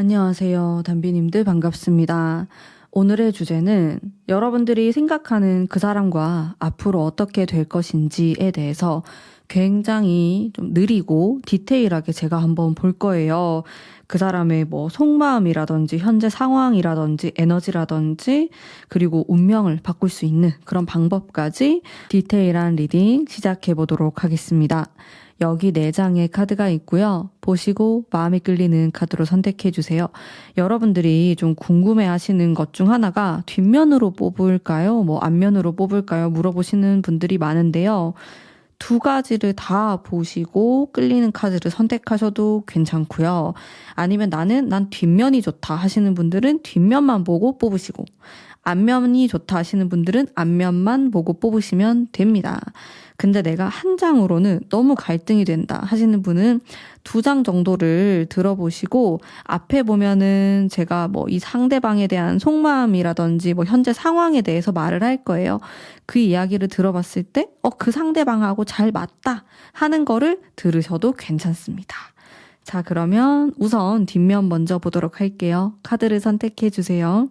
안녕하세요. 담비님들 반갑습니다. 오늘의 주제는 여러분들이 생각하는 그 사람과 앞으로 어떻게 될 것인지에 대해서 굉장히 좀 느리고 디테일하게 제가 한번 볼 거예요. 그 사람의 속마음이라든지 현재 상황이라든지 에너지라든지 그리고 운명을 바꿀 수 있는 그런 방법까지 디테일한 리딩 시작해 보도록 하겠습니다. 여기 4장의 카드가 있고요. 보시고 마음에 끌리는 카드로 선택해 주세요. 여러분들이 좀 궁금해 하시는 것 중 하나가 뒷면으로 뽑을까요? 앞면으로 뽑을까요? 물어보시는 분들이 많은데요. 두 가지를 다 보시고 끌리는 카드를 선택하셔도 괜찮고요. 아니면 난 뒷면이 좋다 하시는 분들은 뒷면만 보고 뽑으시고 앞면이 좋다 하시는 분들은 앞면만 보고 뽑으시면 됩니다. 근데 내가 한 장으로는 너무 갈등이 된다 하시는 분은 2장 정도를 들어보시고 앞에 보면은 제가 이 상대방에 대한 속마음이라든지 현재 상황에 대해서 말을 할 거예요. 그 이야기를 들어봤을 때 그 상대방하고 잘 맞다 하는 거를 들으셔도 괜찮습니다. 자, 그러면 우선 뒷면 먼저 보도록 할게요. 카드를 선택해 주세요.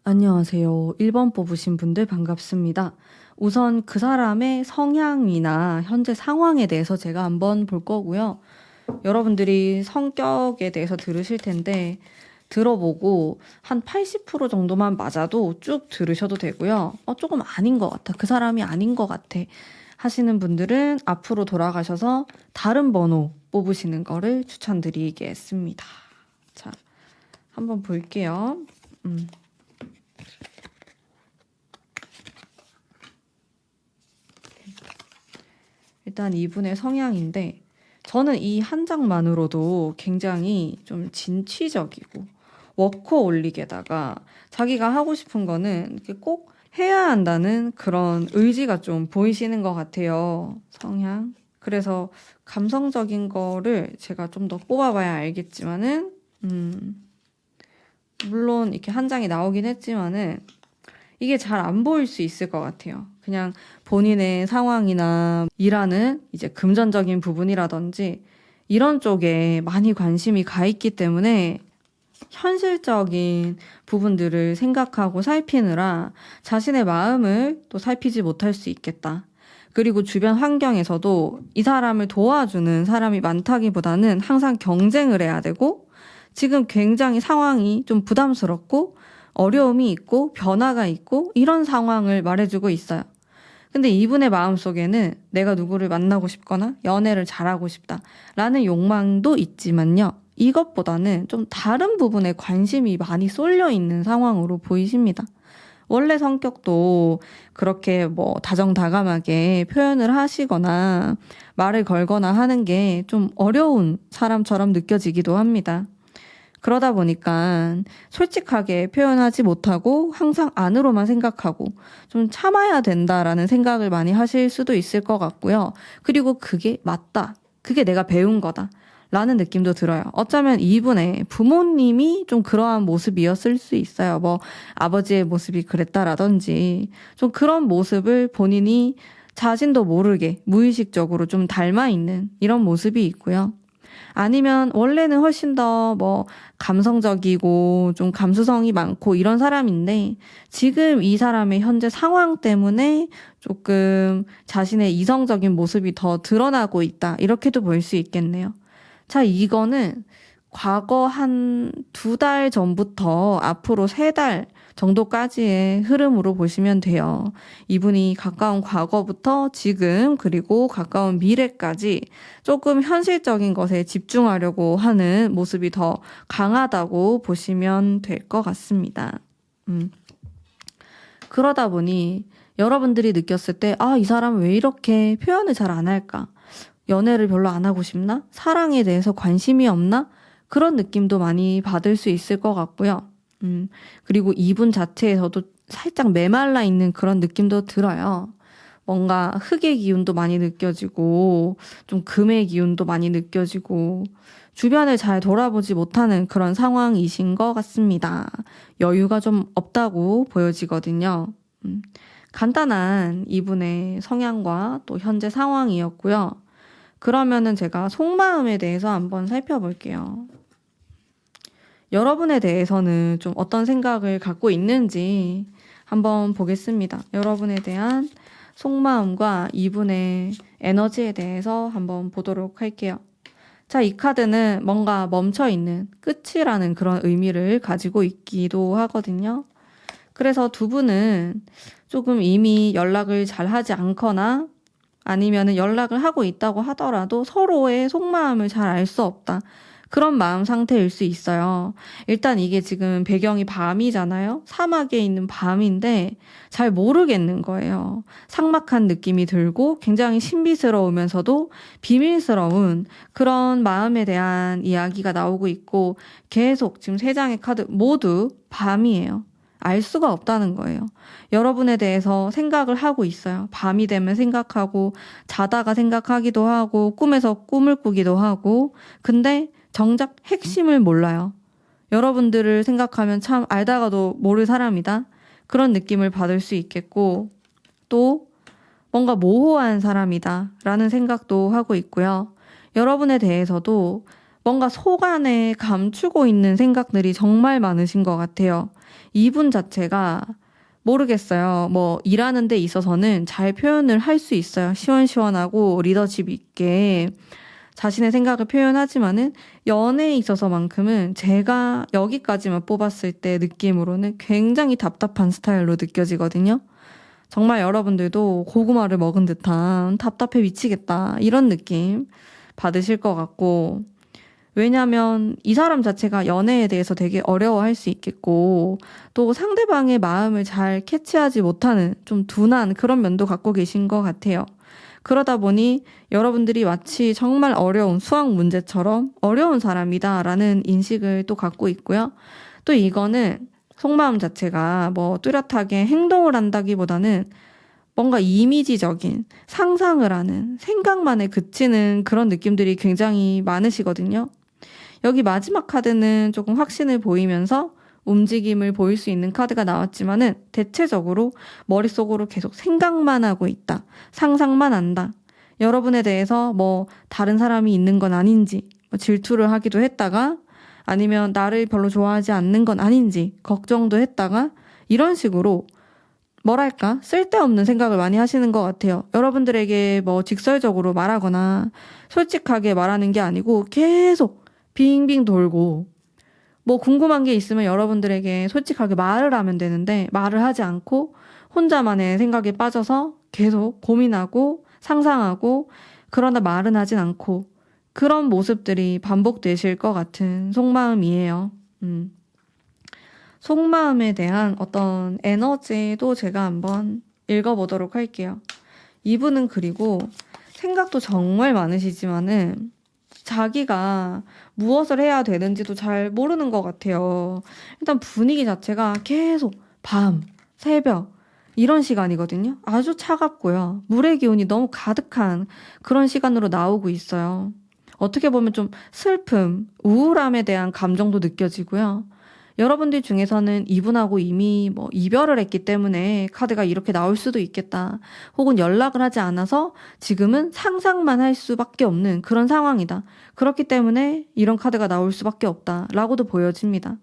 안녕하세요. 1번 뽑으신 분들 반갑습니다. 우선 그 사람의 성향이나 현재 상황에 대해서 제가 한번 볼 거고요. 여러분들이 성격에 대해서 들으실 텐데 들어보고 한 80% 정도만 맞아도 쭉 들으셔도 되고요. 조금 아닌 것 같아. 그 사람이 아닌 것 같아. 하시는 분들은 앞으로 돌아가셔서 다른 번호 뽑으시는 거를 추천드리겠습니다. 자, 한번 볼게요. 일단 이분의 성향인데 저는 이 한 장만으로도 굉장히 좀 진취적이고 워커홀릭에다가 자기가 하고 싶은 거는 꼭 해야 한다는 그런 의지가 좀 보이시는 것 같아요. 성향. 그래서 감성적인 거를 제가 좀 더 뽑아봐야 알겠지만은 물론 이렇게 한 장이 나오긴 했지만은 이게 잘 안 보일 수 있을 것 같아요. 그냥 본인의 상황이나 일하는 이제 금전적인 부분이라든지 이런 쪽에 많이 관심이 가 있기 때문에 현실적인 부분들을 생각하고 살피느라 자신의 마음을 또 살피지 못할 수 있겠다. 그리고 주변 환경에서도 이 사람을 도와주는 사람이 많다기보다는 항상 경쟁을 해야 되고 지금 굉장히 상황이 좀 부담스럽고 어려움이 있고 변화가 있고 이런 상황을 말해주고 있어요. 근데 이분의 마음속에는 내가 누구를 만나고 싶거나 연애를 잘하고 싶다라는 욕망도 있지만요. 이것보다는 좀 다른 부분에 관심이 많이 쏠려 있는 상황으로 보이십니다. 원래 성격도 그렇게 다정다감하게 표현을 하시거나 말을 걸거나 하는 게 좀 어려운 사람처럼 느껴지기도 합니다. 그러다 보니까 솔직하게 표현하지 못하고 항상 안으로만 생각하고 좀 참아야 된다라는 생각을 많이 하실 수도 있을 것 같고요. 그리고 그게 맞다. 그게 내가 배운 거다. 라는 느낌도 들어요. 어쩌면 이분의 부모님이 좀 그러한 모습이었을 수 있어요. 아버지의 모습이 그랬다라든지 좀 그런 모습을 본인이 자신도 모르게 무의식적으로 좀 닮아 있는 이런 모습이 있고요. 아니면 원래는 훨씬 더 감성적이고 좀 감수성이 많고 이런 사람인데 지금 이 사람의 현재 상황 때문에 조금 자신의 이성적인 모습이 더 드러나고 있다. 이렇게도 볼 수 있겠네요. 자, 이거는 과거 한 2달 전부터 앞으로 3달 정도까지의 흐름으로 보시면 돼요. 이분이 가까운 과거부터 지금 그리고 가까운 미래까지 조금 현실적인 것에 집중하려고 하는 모습이 더 강하다고 보시면 될 것 같습니다. 그러다 보니 여러분들이 느꼈을 때 이 사람은 왜 이렇게 표현을 잘 안 할까? 연애를 별로 안 하고 싶나? 사랑에 대해서 관심이 없나? 그런 느낌도 많이 받을 수 있을 것 같고요. 그리고 이분 자체에서도 살짝 메말라 있는 그런 느낌도 들어요. 뭔가 흙의 기운도 많이 느껴지고 좀 금의 기운도 많이 느껴지고 주변을 잘 돌아보지 못하는 그런 상황이신 것 같습니다. 여유가 좀 없다고 보여지거든요. 간단한 이분의 성향과 또 현재 상황이었고요. 그러면은 제가 속마음에 대해서 한번 살펴볼게요. 여러분에 대해서는 좀 어떤 생각을 갖고 있는지 한번 보겠습니다. 여러분에 대한 속마음과 이분의 에너지에 대해서 한번 보도록 할게요. 자, 이 카드는 뭔가 멈춰있는 끝이라는 그런 의미를 가지고 있기도 하거든요. 그래서 두 분은 조금 이미 연락을 잘 하지 않거나 아니면 연락을 하고 있다고 하더라도 서로의 속마음을 잘 알 수 없다. 그런 마음 상태일 수 있어요. 일단 이게 지금 배경이 밤이잖아요. 사막에 있는 밤인데 잘 모르겠는 거예요. 삭막한 느낌이 들고 굉장히 신비스러우면서도 비밀스러운 그런 마음에 대한 이야기가 나오고 있고 계속 지금 세 장의 카드 모두 밤이에요. 알 수가 없다는 거예요. 여러분에 대해서 생각을 하고 있어요. 밤이 되면 생각하고 자다가 생각하기도 하고 꿈에서 꿈을 꾸기도 하고 근데 정작 핵심을 몰라요. 여러분들을 생각하면 참 알다가도 모를 사람이다. 그런 느낌을 받을 수 있겠고 또 뭔가 모호한 사람이다 라는 생각도 하고 있고요. 여러분에 대해서도 뭔가 속 안에 감추고 있는 생각들이 정말 많으신 것 같아요. 이분 자체가 모르겠어요. 뭐 일하는 데 있어서는 잘 표현을 할 수 있어요. 시원시원하고 리더십 있게 자신의 생각을 표현하지만은 연애에 있어서만큼은 제가 여기까지만 뽑았을 때 느낌으로는 굉장히 답답한 스타일로 느껴지거든요. 정말 여러분들도 고구마를 먹은 듯한 답답해 미치겠다 이런 느낌 받으실 것 같고 왜냐면 이 사람 자체가 연애에 대해서 되게 어려워할 수 있겠고 또 상대방의 마음을 잘 캐치하지 못하는 좀 둔한 그런 면도 갖고 계신 것 같아요. 그러다 보니 여러분들이 마치 정말 어려운 수학 문제처럼 어려운 사람이다라는 인식을 또 갖고 있고요. 또 이거는 속마음 자체가 뭐 뚜렷하게 행동을 한다기보다는 뭔가 이미지적인 상상을 하는 생각만에 그치는 그런 느낌들이 굉장히 많으시거든요. 여기 마지막 카드는 조금 확신을 보이면서 움직임을 보일 수 있는 카드가 나왔지만은 대체적으로 머릿속으로 계속 생각만 하고 있다. 상상만 한다. 여러분에 대해서 뭐 다른 사람이 있는 건 아닌지 뭐 질투를 하기도 했다가 아니면 나를 별로 좋아하지 않는 건 아닌지 걱정도 했다가 이런 식으로 뭐랄까 쓸데없는 생각을 많이 하시는 것 같아요. 여러분들에게 뭐 직설적으로 말하거나 솔직하게 말하는 게 아니고 계속 빙빙 돌고 뭐 궁금한 게 있으면 여러분들에게 솔직하게 말을 하면 되는데 말을 하지 않고 혼자만의 생각에 빠져서 계속 고민하고 상상하고 그러나 말은 하진 않고 그런 모습들이 반복되실 것 같은 속마음이에요. 속마음에 대한 어떤 에너지도 제가 한번 읽어보도록 할게요. 이분은 그리고 생각도 정말 많으시지만은 자기가 무엇을 해야 되는지도 잘 모르는 것 같아요. 일단 분위기 자체가 계속 밤, 새벽 이런 시간이거든요. 아주 차갑고요. 물의 기운이 너무 가득한 그런 시간으로 나오고 있어요. 어떻게 보면 좀 슬픔, 우울함에 대한 감정도 느껴지고요. 여러분들 중에서는 이분하고 이미 뭐 이별을 했기 때문에 카드가 이렇게 나올 수도 있겠다. 혹은 연락을 하지 않아서 지금은 상상만 할 수밖에 없는 그런 상황이다. 그렇기 때문에 이런 카드가 나올 수밖에 없다. 라고도 보여집니다.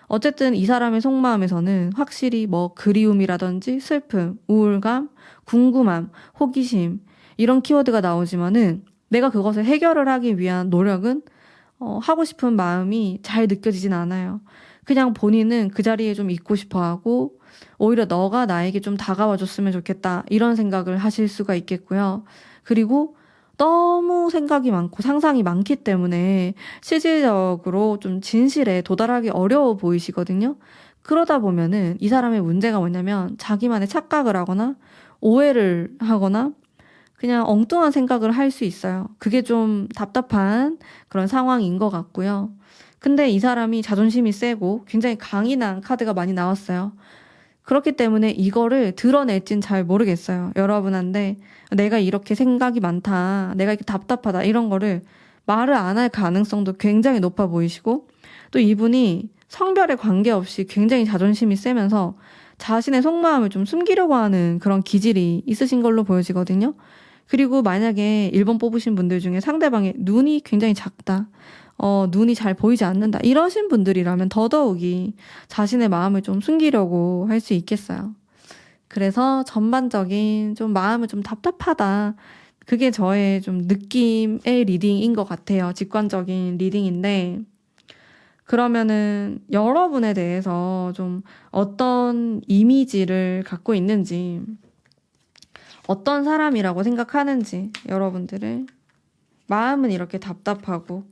어쨌든 이 사람의 속마음에서는 확실히 뭐 그리움이라든지 슬픔, 우울감, 궁금함, 호기심 이런 키워드가 나오지만은 내가 그것을 해결을 하기 위한 노력은 하고 싶은 마음이 잘 느껴지진 않아요. 그냥 본인은 그 자리에 좀 있고 싶어 하고 오히려 너가 나에게 좀 다가와 줬으면 좋겠다 이런 생각을 하실 수가 있겠고요. 그리고 너무 생각이 많고 상상이 많기 때문에 실질적으로 좀 진실에 도달하기 어려워 보이시거든요. 그러다 보면은 이 사람의 문제가 뭐냐면 자기만의 착각을 하거나 오해를 하거나 그냥 엉뚱한 생각을 할 수 있어요. 그게 좀 답답한 그런 상황인 것 같고요. 근데 이 사람이 자존심이 세고 굉장히 강인한 카드가 많이 나왔어요. 그렇기 때문에 이거를 드러낼진 잘 모르겠어요. 여러분한테 내가 이렇게 생각이 많다, 내가 이렇게 답답하다 이런 거를 말을 안 할 가능성도 굉장히 높아 보이시고, 또 이분이 성별에 관계없이 굉장히 자존심이 세면서 자신의 속마음을 좀 숨기려고 하는 그런 기질이 있으신 걸로 보여지거든요. 그리고 만약에 1번 뽑으신 분들 중에 상대방의 눈이 굉장히 작다, 눈이 잘 보이지 않는다 이러신 분들이라면 더더욱이 자신의 마음을 좀 숨기려고 할 수 있겠어요. 그래서 전반적인 좀 마음을 좀 답답하다, 그게 저의 좀 느낌의 리딩인 것 같아요. 직관적인 리딩인데, 그러면은 여러분에 대해서 좀 어떤 이미지를 갖고 있는지, 어떤 사람이라고 생각하는지, 여러분들을 마음은 이렇게 답답하고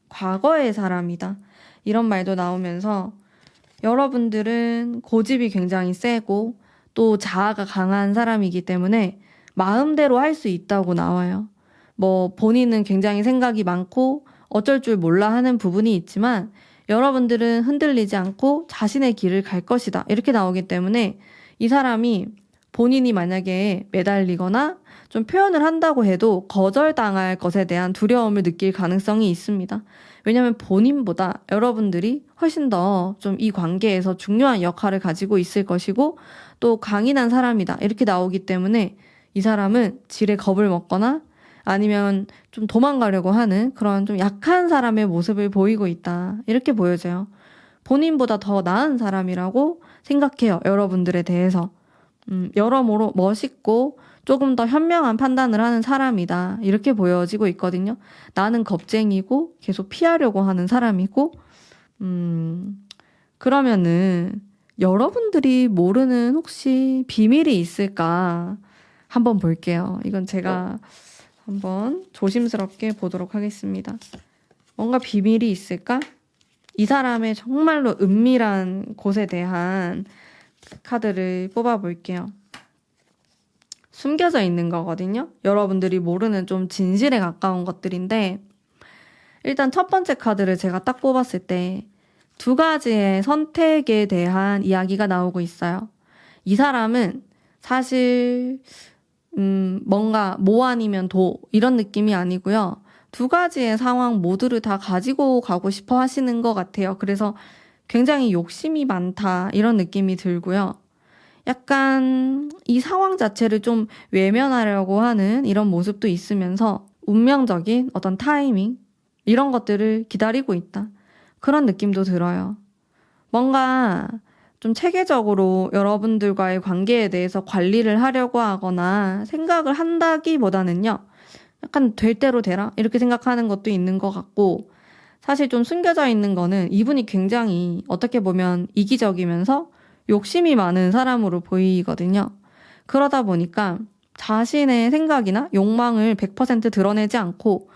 과거의 사람이다 이런 말도 나오면서, 여러분들은 고집이 굉장히 세고 또 자아가 강한 사람이기 때문에 마음대로 할 수 있다고 나와요. 뭐 본인은 굉장히 생각이 많고 어쩔 줄 몰라 하는 부분이 있지만, 여러분들은 흔들리지 않고 자신의 길을 갈 것이다 이렇게 나오기 때문에, 이 사람이 본인이 만약에 매달리거나 좀 표현을 한다고 해도 거절당할 것에 대한 두려움을 느낄 가능성이 있습니다. 왜냐하면 본인보다 여러분들이 훨씬 더 좀 이 관계에서 중요한 역할을 가지고 있을 것이고 또 강인한 사람이다 이렇게 나오기 때문에, 이 사람은 지레 겁을 먹거나 아니면 좀 도망가려고 하는 그런 좀 약한 사람의 모습을 보이고 있다 이렇게 보여져요. 본인보다 더 나은 사람이라고 생각해요. 여러분들에 대해서. 여러모로 멋있고 조금 더 현명한 판단을 하는 사람이다 이렇게 보여지고 있거든요. 나는 겁쟁이고 계속 피하려고 하는 사람이고, 그러면은 여러분들이 모르는 혹시 비밀이 있을까 한번 볼게요. 이건 제가 한번 조심스럽게 보도록 하겠습니다. 뭔가 비밀이 있을까? 이 사람의 정말로 은밀한 곳에 대한 카드를 뽑아볼게요. 숨겨져 있는 거거든요. 여러분들이 모르는 좀 진실에 가까운 것들인데, 일단 첫 번째 카드를 제가 딱 뽑았을 때 두 가지의 선택에 대한 이야기가 나오고 있어요. 이 사람은 사실 뭔가 뭐 아니면 도 이런 느낌이 아니고요. 두 가지의 상황 모두를 다 가지고 가고 싶어 하시는 것 같아요. 그래서 굉장히 욕심이 많다 이런 느낌이 들고요. 약간 이 상황 자체를 좀 외면하려고 하는 이런 모습도 있으면서 운명적인 어떤 타이밍 이런 것들을 기다리고 있다 그런 느낌도 들어요. 뭔가 좀 체계적으로 여러분들과의 관계에 대해서 관리를 하려고 하거나 생각을 한다기보다는요, 약간 될 대로 되라 이렇게 생각하는 것도 있는 것 같고, 사실 좀 숨겨져 있는 거는 이분이 굉장히 어떻게 보면 이기적이면서 욕심이 많은 사람으로 보이거든요. 그러다 보니까 자신의 생각이나 욕망을 100% 드러내지 않고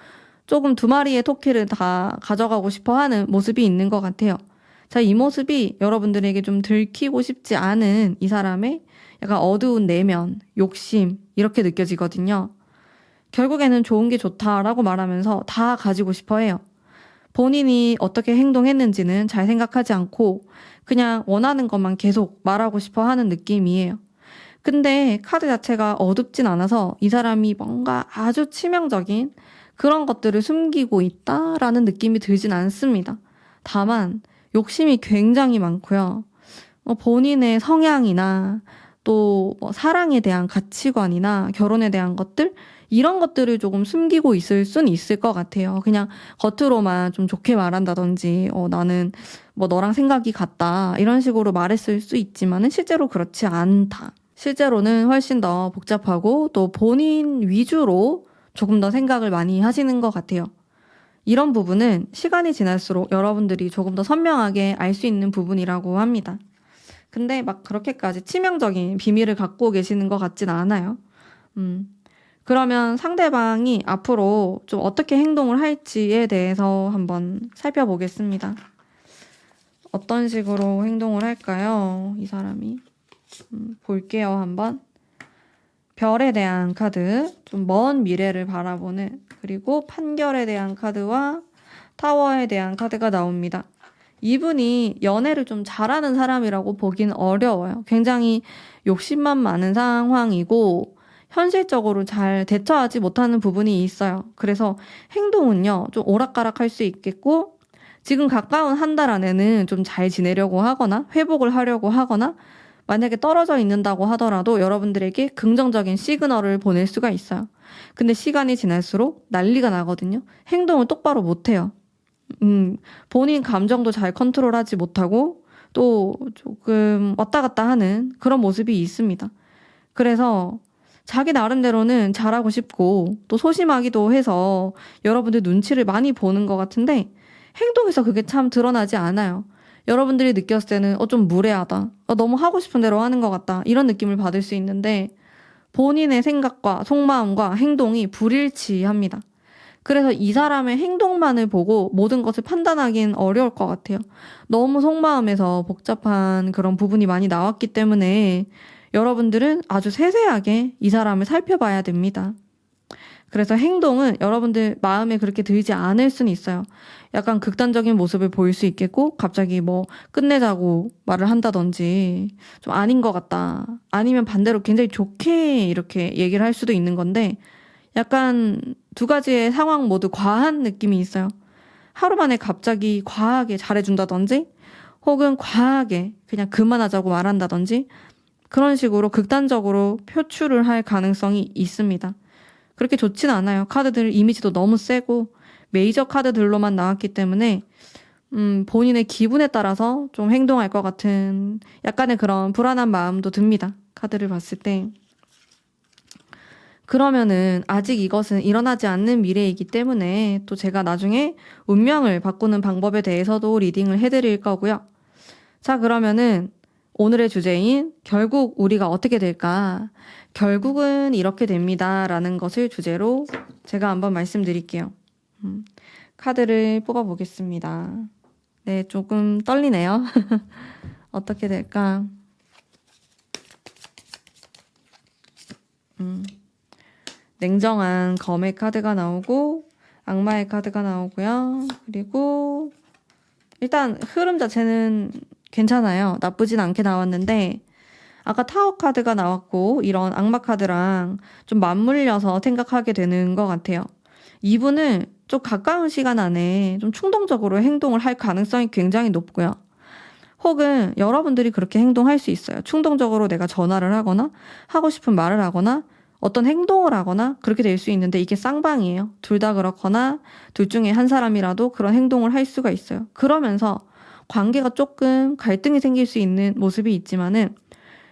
조금 두 마리의 토끼를 다 가져가고 싶어 하는 모습이 있는 것 같아요. 자, 이 모습이 여러분들에게 좀 들키고 싶지 않은 이 사람의 약간 어두운 내면, 욕심, 이렇게 느껴지거든요. 결국에는 좋은 게 좋다라고 말하면서 다 가지고 싶어 해요. 본인이 어떻게 행동했는지는 잘 생각하지 않고 그냥 원하는 것만 계속 말하고 싶어 하는 느낌이에요. 근데 카드 자체가 어둡진 않아서 이 사람이 뭔가 아주 치명적인 그런 것들을 숨기고 있다라는 느낌이 들진 않습니다. 다만 욕심이 굉장히 많고요. 본인의 성향이나 또 사랑에 대한 가치관이나 결혼에 대한 것들 이런 것들을 조금 숨기고 있을 순 있을 것 같아요. 그냥 겉으로만 좀 좋게 말한다든지 나는 뭐 너랑 생각이 같다 이런 식으로 말했을 수 있지만은 실제로 그렇지 않다. 실제로는 훨씬 더 복잡하고 또 본인 위주로 조금 더 생각을 많이 하시는 것 같아요. 이런 부분은 시간이 지날수록 여러분들이 조금 더 선명하게 알 수 있는 부분이라고 합니다. 근데 막 그렇게까지 치명적인 비밀을 갖고 계시는 것 같진 않아요. 그러면 상대방이 앞으로 좀 어떻게 행동을 할지에 대해서 한번 살펴보겠습니다. 어떤 식으로 행동을 할까요? 이 사람이. 볼게요, 한번. 별에 대한 카드, 좀 먼 미래를 바라보는, 그리고 판결에 대한 카드와 타워에 대한 카드가 나옵니다. 이분이 연애를 좀 잘하는 사람이라고 보긴 어려워요. 굉장히 욕심만 많은 상황이고 현실적으로 잘 대처하지 못하는 부분이 있어요. 그래서 행동은요, 좀 오락가락 할 수 있겠고 지금 가까운 한 달 안에는 좀 잘 지내려고 하거나 회복을 하려고 하거나 만약에 떨어져 있는다고 하더라도 여러분들에게 긍정적인 시그널을 보낼 수가 있어요. 근데 시간이 지날수록 난리가 나거든요. 행동을 똑바로 못해요. 본인 감정도 잘 컨트롤하지 못하고 또 조금 왔다 갔다 하는 그런 모습이 있습니다. 그래서 자기 나름대로는 잘하고 싶고 또 소심하기도 해서 여러분들 눈치를 많이 보는 것 같은데 행동에서 그게 참 드러나지 않아요. 여러분들이 느꼈을 때는 좀 무례하다. 너무 하고 싶은 대로 하는 것 같다. 이런 느낌을 받을 수 있는데 본인의 생각과 속마음과 행동이 불일치합니다. 그래서 이 사람의 행동만을 보고 모든 것을 판단하기는 어려울 것 같아요. 너무 속마음에서 복잡한 그런 부분이 많이 나왔기 때문에 여러분들은 아주 세세하게 이 사람을 살펴봐야 됩니다. 그래서 행동은 여러분들 마음에 그렇게 들지 않을 수는 있어요. 약간 극단적인 모습을 보일 수 있겠고 갑자기 뭐 끝내자고 말을 한다든지 좀 아닌 것 같다. 아니면 반대로 굉장히 좋게 이렇게 얘기를 할 수도 있는 건데 약간 두 가지의 상황 모두 과한 느낌이 있어요. 하루 만에 갑자기 과하게 잘해준다든지 혹은 과하게 그냥 그만하자고 말한다든지 그런 식으로 극단적으로 표출을 할 가능성이 있습니다. 그렇게 좋진 않아요. 카드들 이미지도 너무 세고 메이저 카드들로만 나왔기 때문에 본인의 기분에 따라서 좀 행동할 것 같은 약간의 그런 불안한 마음도 듭니다. 카드를 봤을 때. 그러면은 아직 이것은 일어나지 않는 미래이기 때문에 또 제가 나중에 운명을 바꾸는 방법에 대해서도 리딩을 해드릴 거고요. 자, 그러면은 오늘의 주제인 결국 우리가 어떻게 될까? 결국은 이렇게 됩니다. 라는 것을 주제로 제가 한번 말씀드릴게요. 카드를 뽑아보겠습니다. 네, 조금 떨리네요. 어떻게 될까? 냉정한 검의 카드가 나오고 악마의 카드가 나오고요. 그리고 일단 흐름 자체는 괜찮아요. 나쁘진 않게 나왔는데 아까 타워 카드가 나왔고 이런 악마 카드랑 좀 맞물려서 생각하게 되는 것 같아요. 이분은 좀 가까운 시간 안에 좀 충동적으로 행동을 할 가능성이 굉장히 높고요. 혹은 여러분들이 그렇게 행동할 수 있어요. 충동적으로 내가 전화를 하거나 하고 싶은 말을 하거나 어떤 행동을 하거나 그렇게 될 수 있는데 이게 쌍방이에요. 둘 다 그렇거나 둘 중에 한 사람이라도 그런 행동을 할 수가 있어요. 그러면서 관계가 조금 갈등이 생길 수 있는 모습이 있지만은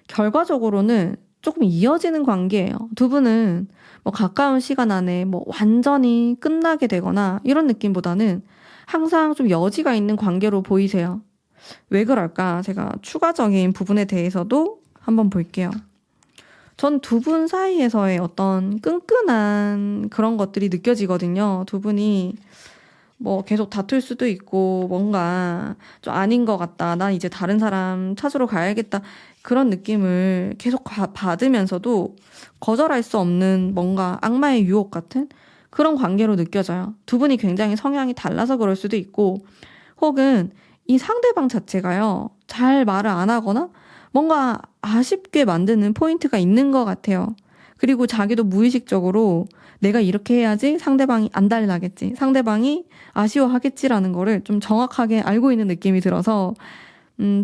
결과적으로는 조금 이어지는 관계예요. 두 분은 뭐 가까운 시간 안에 뭐 완전히 끝나게 되거나 이런 느낌보다는 항상 좀 여지가 있는 관계로 보이세요. 왜 그럴까? 제가 추가적인 부분에 대해서도 한번 볼게요. 전 두 분 사이에서의 어떤 끈끈한 그런 것들이 느껴지거든요. 두 분이 뭐 계속 다툴 수도 있고 뭔가 좀 아닌 것 같다. 난 이제 다른 사람 찾으러 가야겠다. 그런 느낌을 계속 받으면서도 거절할 수 없는 뭔가 악마의 유혹 같은 그런 관계로 느껴져요. 두 분이 굉장히 성향이 달라서 그럴 수도 있고 혹은 이 상대방 자체가요. 잘 말을 안 하거나 뭔가 아쉽게 만드는 포인트가 있는 것 같아요. 그리고 자기도 무의식적으로 내가 이렇게 해야지 상대방이 안 달라겠지. 상대방이 아쉬워하겠지라는 거를 좀 정확하게 알고 있는 느낌이 들어서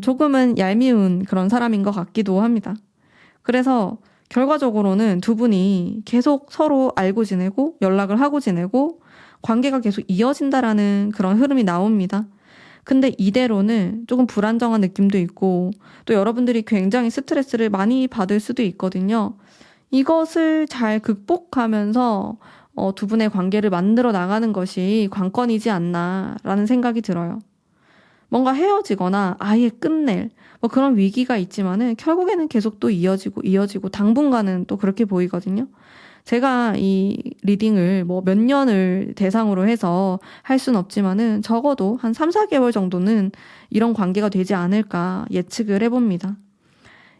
조금은 얄미운 그런 사람인 것 같기도 합니다. 그래서 결과적으로는 두 분이 계속 서로 알고 지내고 연락을 하고 지내고 관계가 계속 이어진다라는 그런 흐름이 나옵니다. 근데 이대로는 조금 불안정한 느낌도 있고 또 여러분들이 굉장히 스트레스를 많이 받을 수도 있거든요. 이것을 잘 극복하면서 두 분의 관계를 만들어 나가는 것이 관건이지 않나라는 생각이 들어요. 뭔가 헤어지거나 아예 끝낼 뭐 그런 위기가 있지만은 결국에는 계속 또 이어지고 당분간은 또 그렇게 보이거든요. 제가 이 리딩을 뭐 몇 년을 대상으로 해서 할 순 없지만은 적어도 한 3, 4개월 정도는 이런 관계가 되지 않을까 예측을 해봅니다.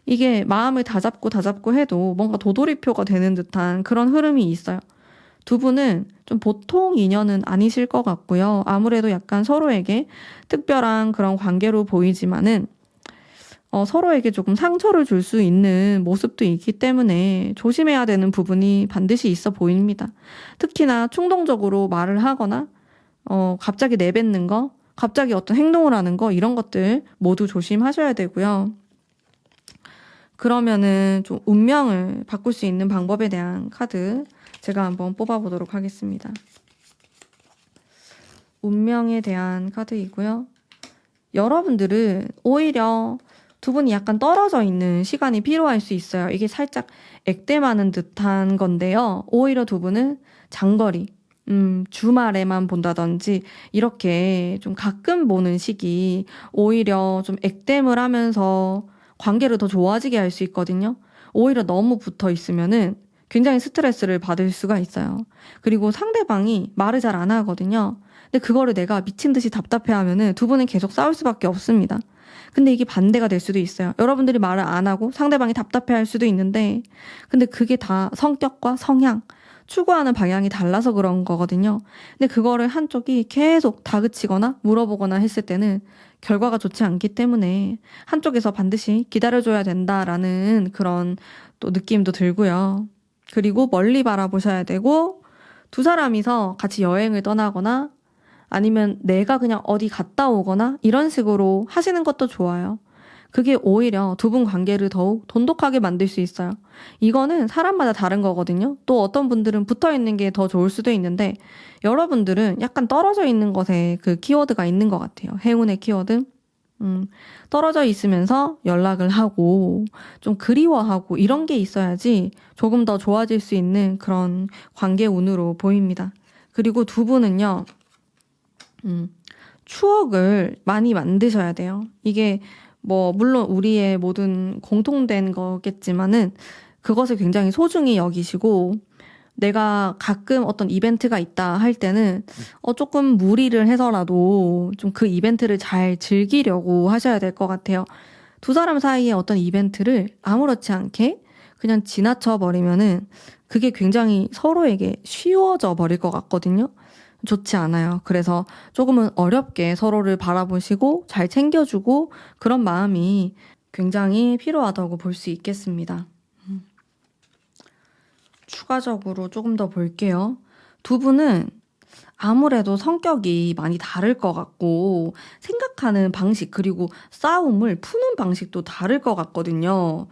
이게 마음을 다잡고 해도 뭔가 도돌이표가 되는 듯한 그런 흐름이 있어요. 두 분은 좀 보통 인연은 아니실 것 같고요. 아무래도 약간 서로에게 특별한 그런 관계로 보이지만은 서로에게 조금 상처를 줄 수 있는 모습도 있기 때문에 조심해야 되는 부분이 반드시 있어 보입니다. 특히나 충동적으로 말을 하거나 갑자기 내뱉는 거, 갑자기 어떤 행동을 하는 거 이런 것들 모두 조심하셔야 되고요. 그러면은 좀 운명을 바꿀 수 있는 방법에 대한 카드 제가 한번 뽑아보도록 하겠습니다. 운명에 대한 카드이고요. 여러분들은 오히려 두 분이 약간 떨어져 있는 시간이 필요할 수 있어요. 이게 살짝 액땜하는 듯한 건데요. 오히려 두 분은 장거리, 주말에만 본다든지 이렇게 좀 가끔 보는 시기 오히려 좀 액땜을 하면서 관계를 더 좋아지게 할 수 있거든요. 오히려 너무 붙어 있으면은 굉장히 스트레스를 받을 수가 있어요. 그리고 상대방이 말을 잘 안 하거든요. 근데 그거를 내가 미친 듯이 답답해하면은 두 분은 계속 싸울 수밖에 없습니다. 근데 이게 반대가 될 수도 있어요. 여러분들이 말을 안 하고 상대방이 답답해할 수도 있는데, 근데 그게 다 성격과 성향, 추구하는 방향이 달라서 그런 거거든요. 근데 그거를 한쪽이 계속 다그치거나 물어보거나 했을 때는 결과가 좋지 않기 때문에 한쪽에서 반드시 기다려줘야 된다라는 그런 또 느낌도 들고요. 그리고 멀리 바라보셔야 되고, 두 사람이서 같이 여행을 떠나거나 아니면 내가 그냥 어디 갔다 오거나 이런 식으로 하시는 것도 좋아요. 그게 오히려 두 분 관계를 더욱 돈독하게 만들 수 있어요. 이거는 사람마다 다른 거거든요. 또 어떤 분들은 붙어 있는 게 더 좋을 수도 있는데, 여러분들은 약간 떨어져 있는 것에 그 키워드가 있는 것 같아요. 행운의 키워드. 떨어져 있으면서 연락을 하고 좀 그리워하고 이런 게 있어야지 조금 더 좋아질 수 있는 그런 관계 운으로 보입니다. 그리고 두 분은요, 추억을 많이 만드셔야 돼요. 이게 뭐 물론 우리의 모든 공통된 거겠지만은 그것을 굉장히 소중히 여기시고, 내가 가끔 어떤 이벤트가 있다 할 때는 조금 무리를 해서라도 좀 그 이벤트를 잘 즐기려고 하셔야 될 것 같아요. 두 사람 사이에 어떤 이벤트를 아무렇지 않게 그냥 지나쳐 버리면은 그게 굉장히 서로에게 쉬워져 버릴 것 같거든요. 좋지 않아요. 그래서 조금은 어렵게 서로를 바라보시고 잘 챙겨주고 그런 마음이 굉장히 필요하다고 볼 수 있겠습니다. 추가적으로 조금 더 볼게요. 두 분은 아무래도 성격이 많이 다를 것 같고 생각하는 방식 그리고 싸움을 푸는 방식도 다를 것 같거든요.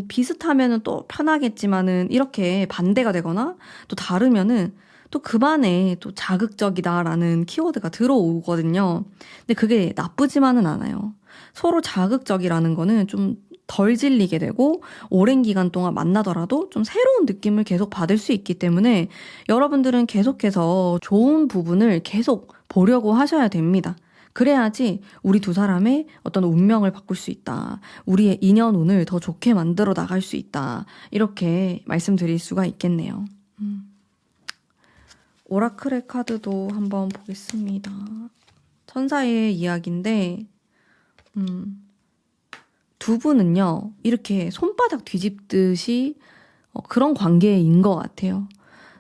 비슷하면은 또 편하겠지만은 이렇게 반대가 되거나 또 다르면은 또 그만에 또 자극적이다라는 키워드가 들어오거든요. 근데 그게 나쁘지만은 않아요. 서로 자극적이라는 거는 좀 덜 질리게 되고 오랜 기간 동안 만나더라도 좀 새로운 느낌을 계속 받을 수 있기 때문에 여러분들은 계속해서 좋은 부분을 계속 보려고 하셔야 됩니다. 그래야지 우리 두 사람의 어떤 운명을 바꿀 수 있다. 우리의 인연운을 더 좋게 만들어 나갈 수 있다. 이렇게 말씀드릴 수가 있겠네요. 오라클의 카드도 한번 보겠습니다. 천사의 이야기인데 두 분은요, 이렇게 손바닥 뒤집듯이 그런 관계인 것 같아요.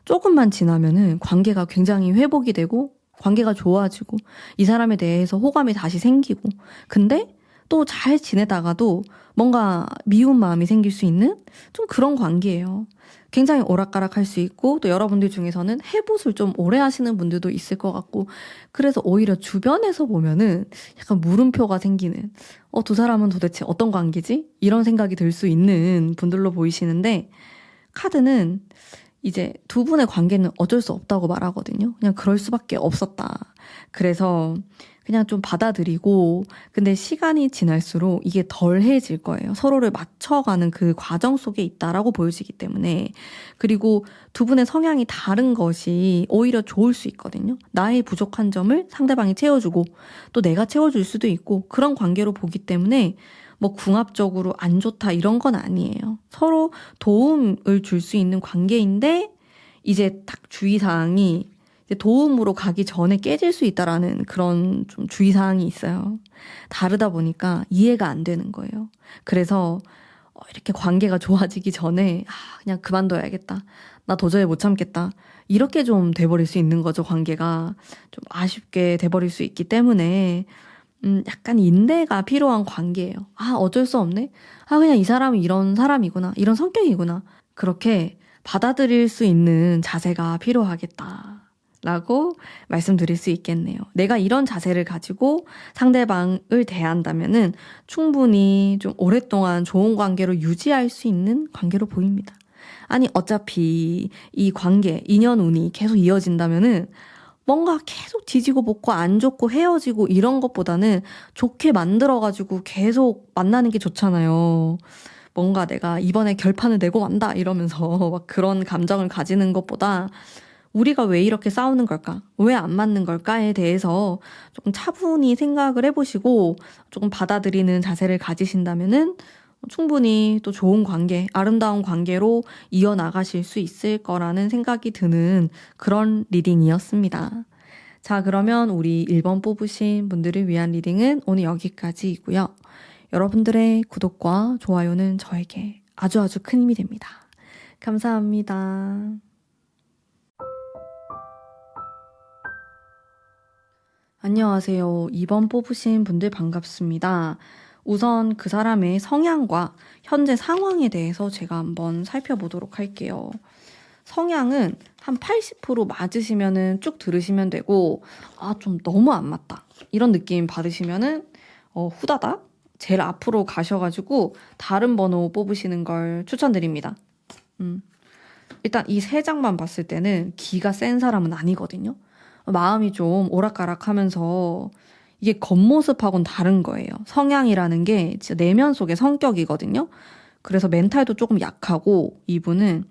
조금만 지나면은 관계가 굉장히 회복이 되고 관계가 좋아지고 이 사람에 대해서 호감이 다시 생기고, 근데 또 잘 지내다가도 뭔가 미운 마음이 생길 수 있는 좀 그런 관계예요. 굉장히 오락가락할 수 있고, 또 여러분들 중에서는 해봇을 좀 오래 하시는 분들도 있을 것 같고, 그래서 오히려 주변에서 보면은 약간 물음표가 생기는, 두 사람은 도대체 어떤 관계지? 이런 생각이 들 수 있는 분들로 보이시는데, 카드는 이제 두 분의 관계는 어쩔 수 없다고 말하거든요. 그냥 그럴 수밖에 없었다. 그래서 그냥 좀 받아들이고, 근데 시간이 지날수록 이게 덜해질 거예요. 서로를 맞춰가는 그 과정 속에 있다라고 보여지기 때문에. 그리고 두 분의 성향이 다른 것이 오히려 좋을 수 있거든요. 나의 부족한 점을 상대방이 채워주고 또 내가 채워줄 수도 있고, 그런 관계로 보기 때문에 뭐 궁합적으로 안 좋다 이런 건 아니에요. 서로 도움을 줄 수 있는 관계인데, 이제 딱 주의사항이 이제 도움으로 가기 전에 깨질 수 있다라는 그런 좀 주의사항이 있어요. 다르다 보니까 이해가 안 되는 거예요. 그래서 이렇게 관계가 좋아지기 전에 그냥 그만둬야겠다. 나 도저히 못 참겠다. 이렇게 좀 돼버릴 수 있는 거죠. 관계가 좀 아쉽게 돼버릴 수 있기 때문에 약간 인내가 필요한 관계예요. 어쩔 수 없네. 그냥 이 사람은 이런 사람이구나. 이런 성격이구나. 그렇게 받아들일 수 있는 자세가 필요하겠다. 라고 말씀드릴 수 있겠네요. 내가 이런 자세를 가지고 상대방을 대한다면은 충분히 좀 오랫동안 좋은 관계로 유지할 수 있는 관계로 보입니다. 아니, 어차피 이 관계, 인연운이 계속 이어진다면은 뭔가 계속 뒤지고 볶고 안 좋고 헤어지고 이런 것보다는 좋게 만들어가지고 계속 만나는 게 좋잖아요. 뭔가 내가 이번에 결판을 내고 만다 이러면서 막 그런 감정을 가지는 것보다 우리가 왜 이렇게 싸우는 걸까? 왜 안 맞는 걸까?에 대해서 조금 차분히 생각을 해보시고 조금 받아들이는 자세를 가지신다면은 충분히 또 좋은 관계, 아름다운 관계로 이어나가실 수 있을 거라는 생각이 드는 그런 리딩이었습니다. 자, 그러면 우리 1번 뽑으신 분들을 위한 리딩은 오늘 여기까지이고요. 여러분들의 구독과 좋아요는 저에게 아주 큰 힘이 됩니다. 감사합니다. 안녕하세요. 2번 뽑으신 분들 반갑습니다. 우선 그 사람의 성향과 현재 상황에 대해서 제가 한번 살펴보도록 할게요. 성향은 한 80% 맞으시면은 쭉 들으시면 되고, 좀 너무 안 맞다. 이런 느낌 받으시면은, 후다닥 제일 앞으로 가셔가지고 다른 번호 뽑으시는 걸 추천드립니다. 일단 이 세 장만 봤을 때는 기가 센 사람은 아니거든요. 마음이 좀 오락가락하면서 이게 겉모습하고는 다른 거예요. 성향이라는 게 진짜 내면 속의 성격이거든요. 그래서 멘탈도 조금 약하고 이분은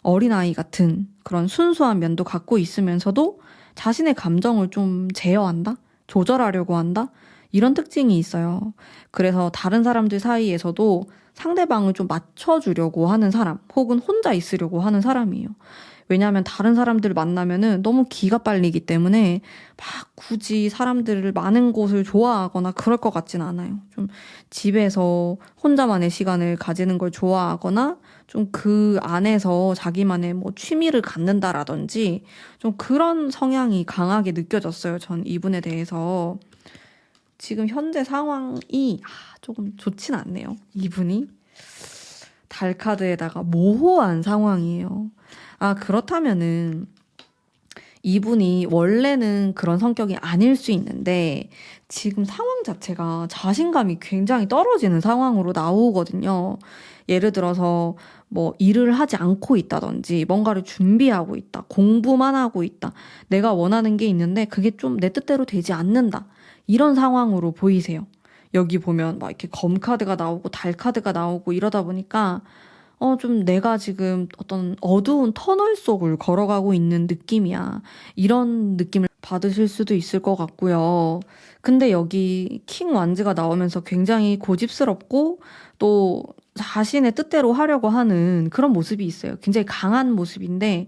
어린아이 같은 그런 순수한 면도 갖고 있으면서도 자신의 감정을 좀 제어한다? 조절하려고 한다? 이런 특징이 있어요. 그래서 다른 사람들 사이에서도 상대방을 좀 맞춰주려고 하는 사람, 혹은 혼자 있으려고 하는 사람이에요. 왜냐하면 다른 사람들을 만나면은 너무 기가 빨리기 때문에 막 굳이 사람들을 많은 곳을 좋아하거나 그럴 것 같진 않아요. 좀 집에서 혼자만의 시간을 가지는 걸 좋아하거나 좀 그 안에서 자기만의 뭐 취미를 갖는다라든지 좀 그런 성향이 강하게 느껴졌어요. 전 이분에 대해서. 지금 현재 상황이 조금 좋진 않네요. 이분이 달 카드에다가 모호한 상황이에요. 그렇다면은 이분이 원래는 그런 성격이 아닐 수 있는데 지금 상황 자체가 자신감이 굉장히 떨어지는 상황으로 나오거든요. 예를 들어서 뭐 일을 하지 않고 있다든지 뭔가를 준비하고 있다. 공부만 하고 있다. 내가 원하는 게 있는데 그게 좀 내 뜻대로 되지 않는다. 이런 상황으로 보이세요. 여기 보면 막 이렇게 검 카드가 나오고 달 카드가 나오고 이러다 보니까 좀 내가 지금 어떤 어두운 터널 속을 걸어가고 있는 느낌이야. 이런 느낌을 받으실 수도 있을 것 같고요. 근데 여기 킹 완즈가 나오면서 굉장히 고집스럽고 또 자신의 뜻대로 하려고 하는 그런 모습이 있어요. 굉장히 강한 모습인데